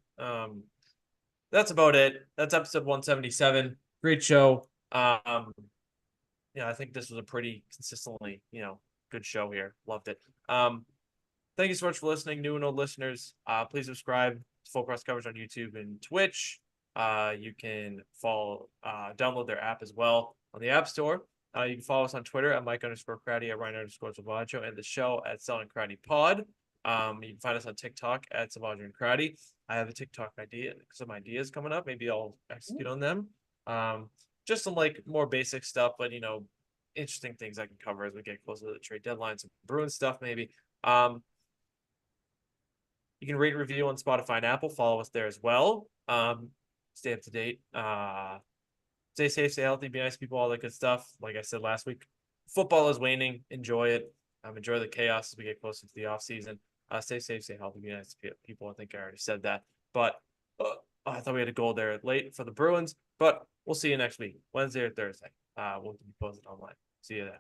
That's about it. That's episode 177. Great show. I think this was a pretty consistently, good show here. Loved it. Thank you so much for listening, new and old listeners. Please subscribe to Full Cross Coverage on YouTube and Twitch. You can download their app as well on the App Store. You can follow us on Twitter at Mike_Cratty, at Ryan_Salvaggio, and the show at Selling Cratty Pod. You can find us on TikTok at Salvaggio and Cratty. I have a TikTok idea, some ideas coming up. Maybe I'll execute on them. Just some like more basic stuff, but interesting things I can cover as we get closer to the trade deadline, some Bruins stuff maybe. You can rate and review on Spotify and Apple. Follow us there as well. Stay up to date. Stay safe, stay healthy, be nice to people, all that good stuff. Like I said last week, football is waning. Enjoy it. Enjoy the chaos as we get closer to the off season. Stay safe, stay healthy, be nice to people. I think I already said that, but I thought we had a goal there late for the Bruins. But we'll see you next week, Wednesday or Thursday. We'll be posted online. See you then.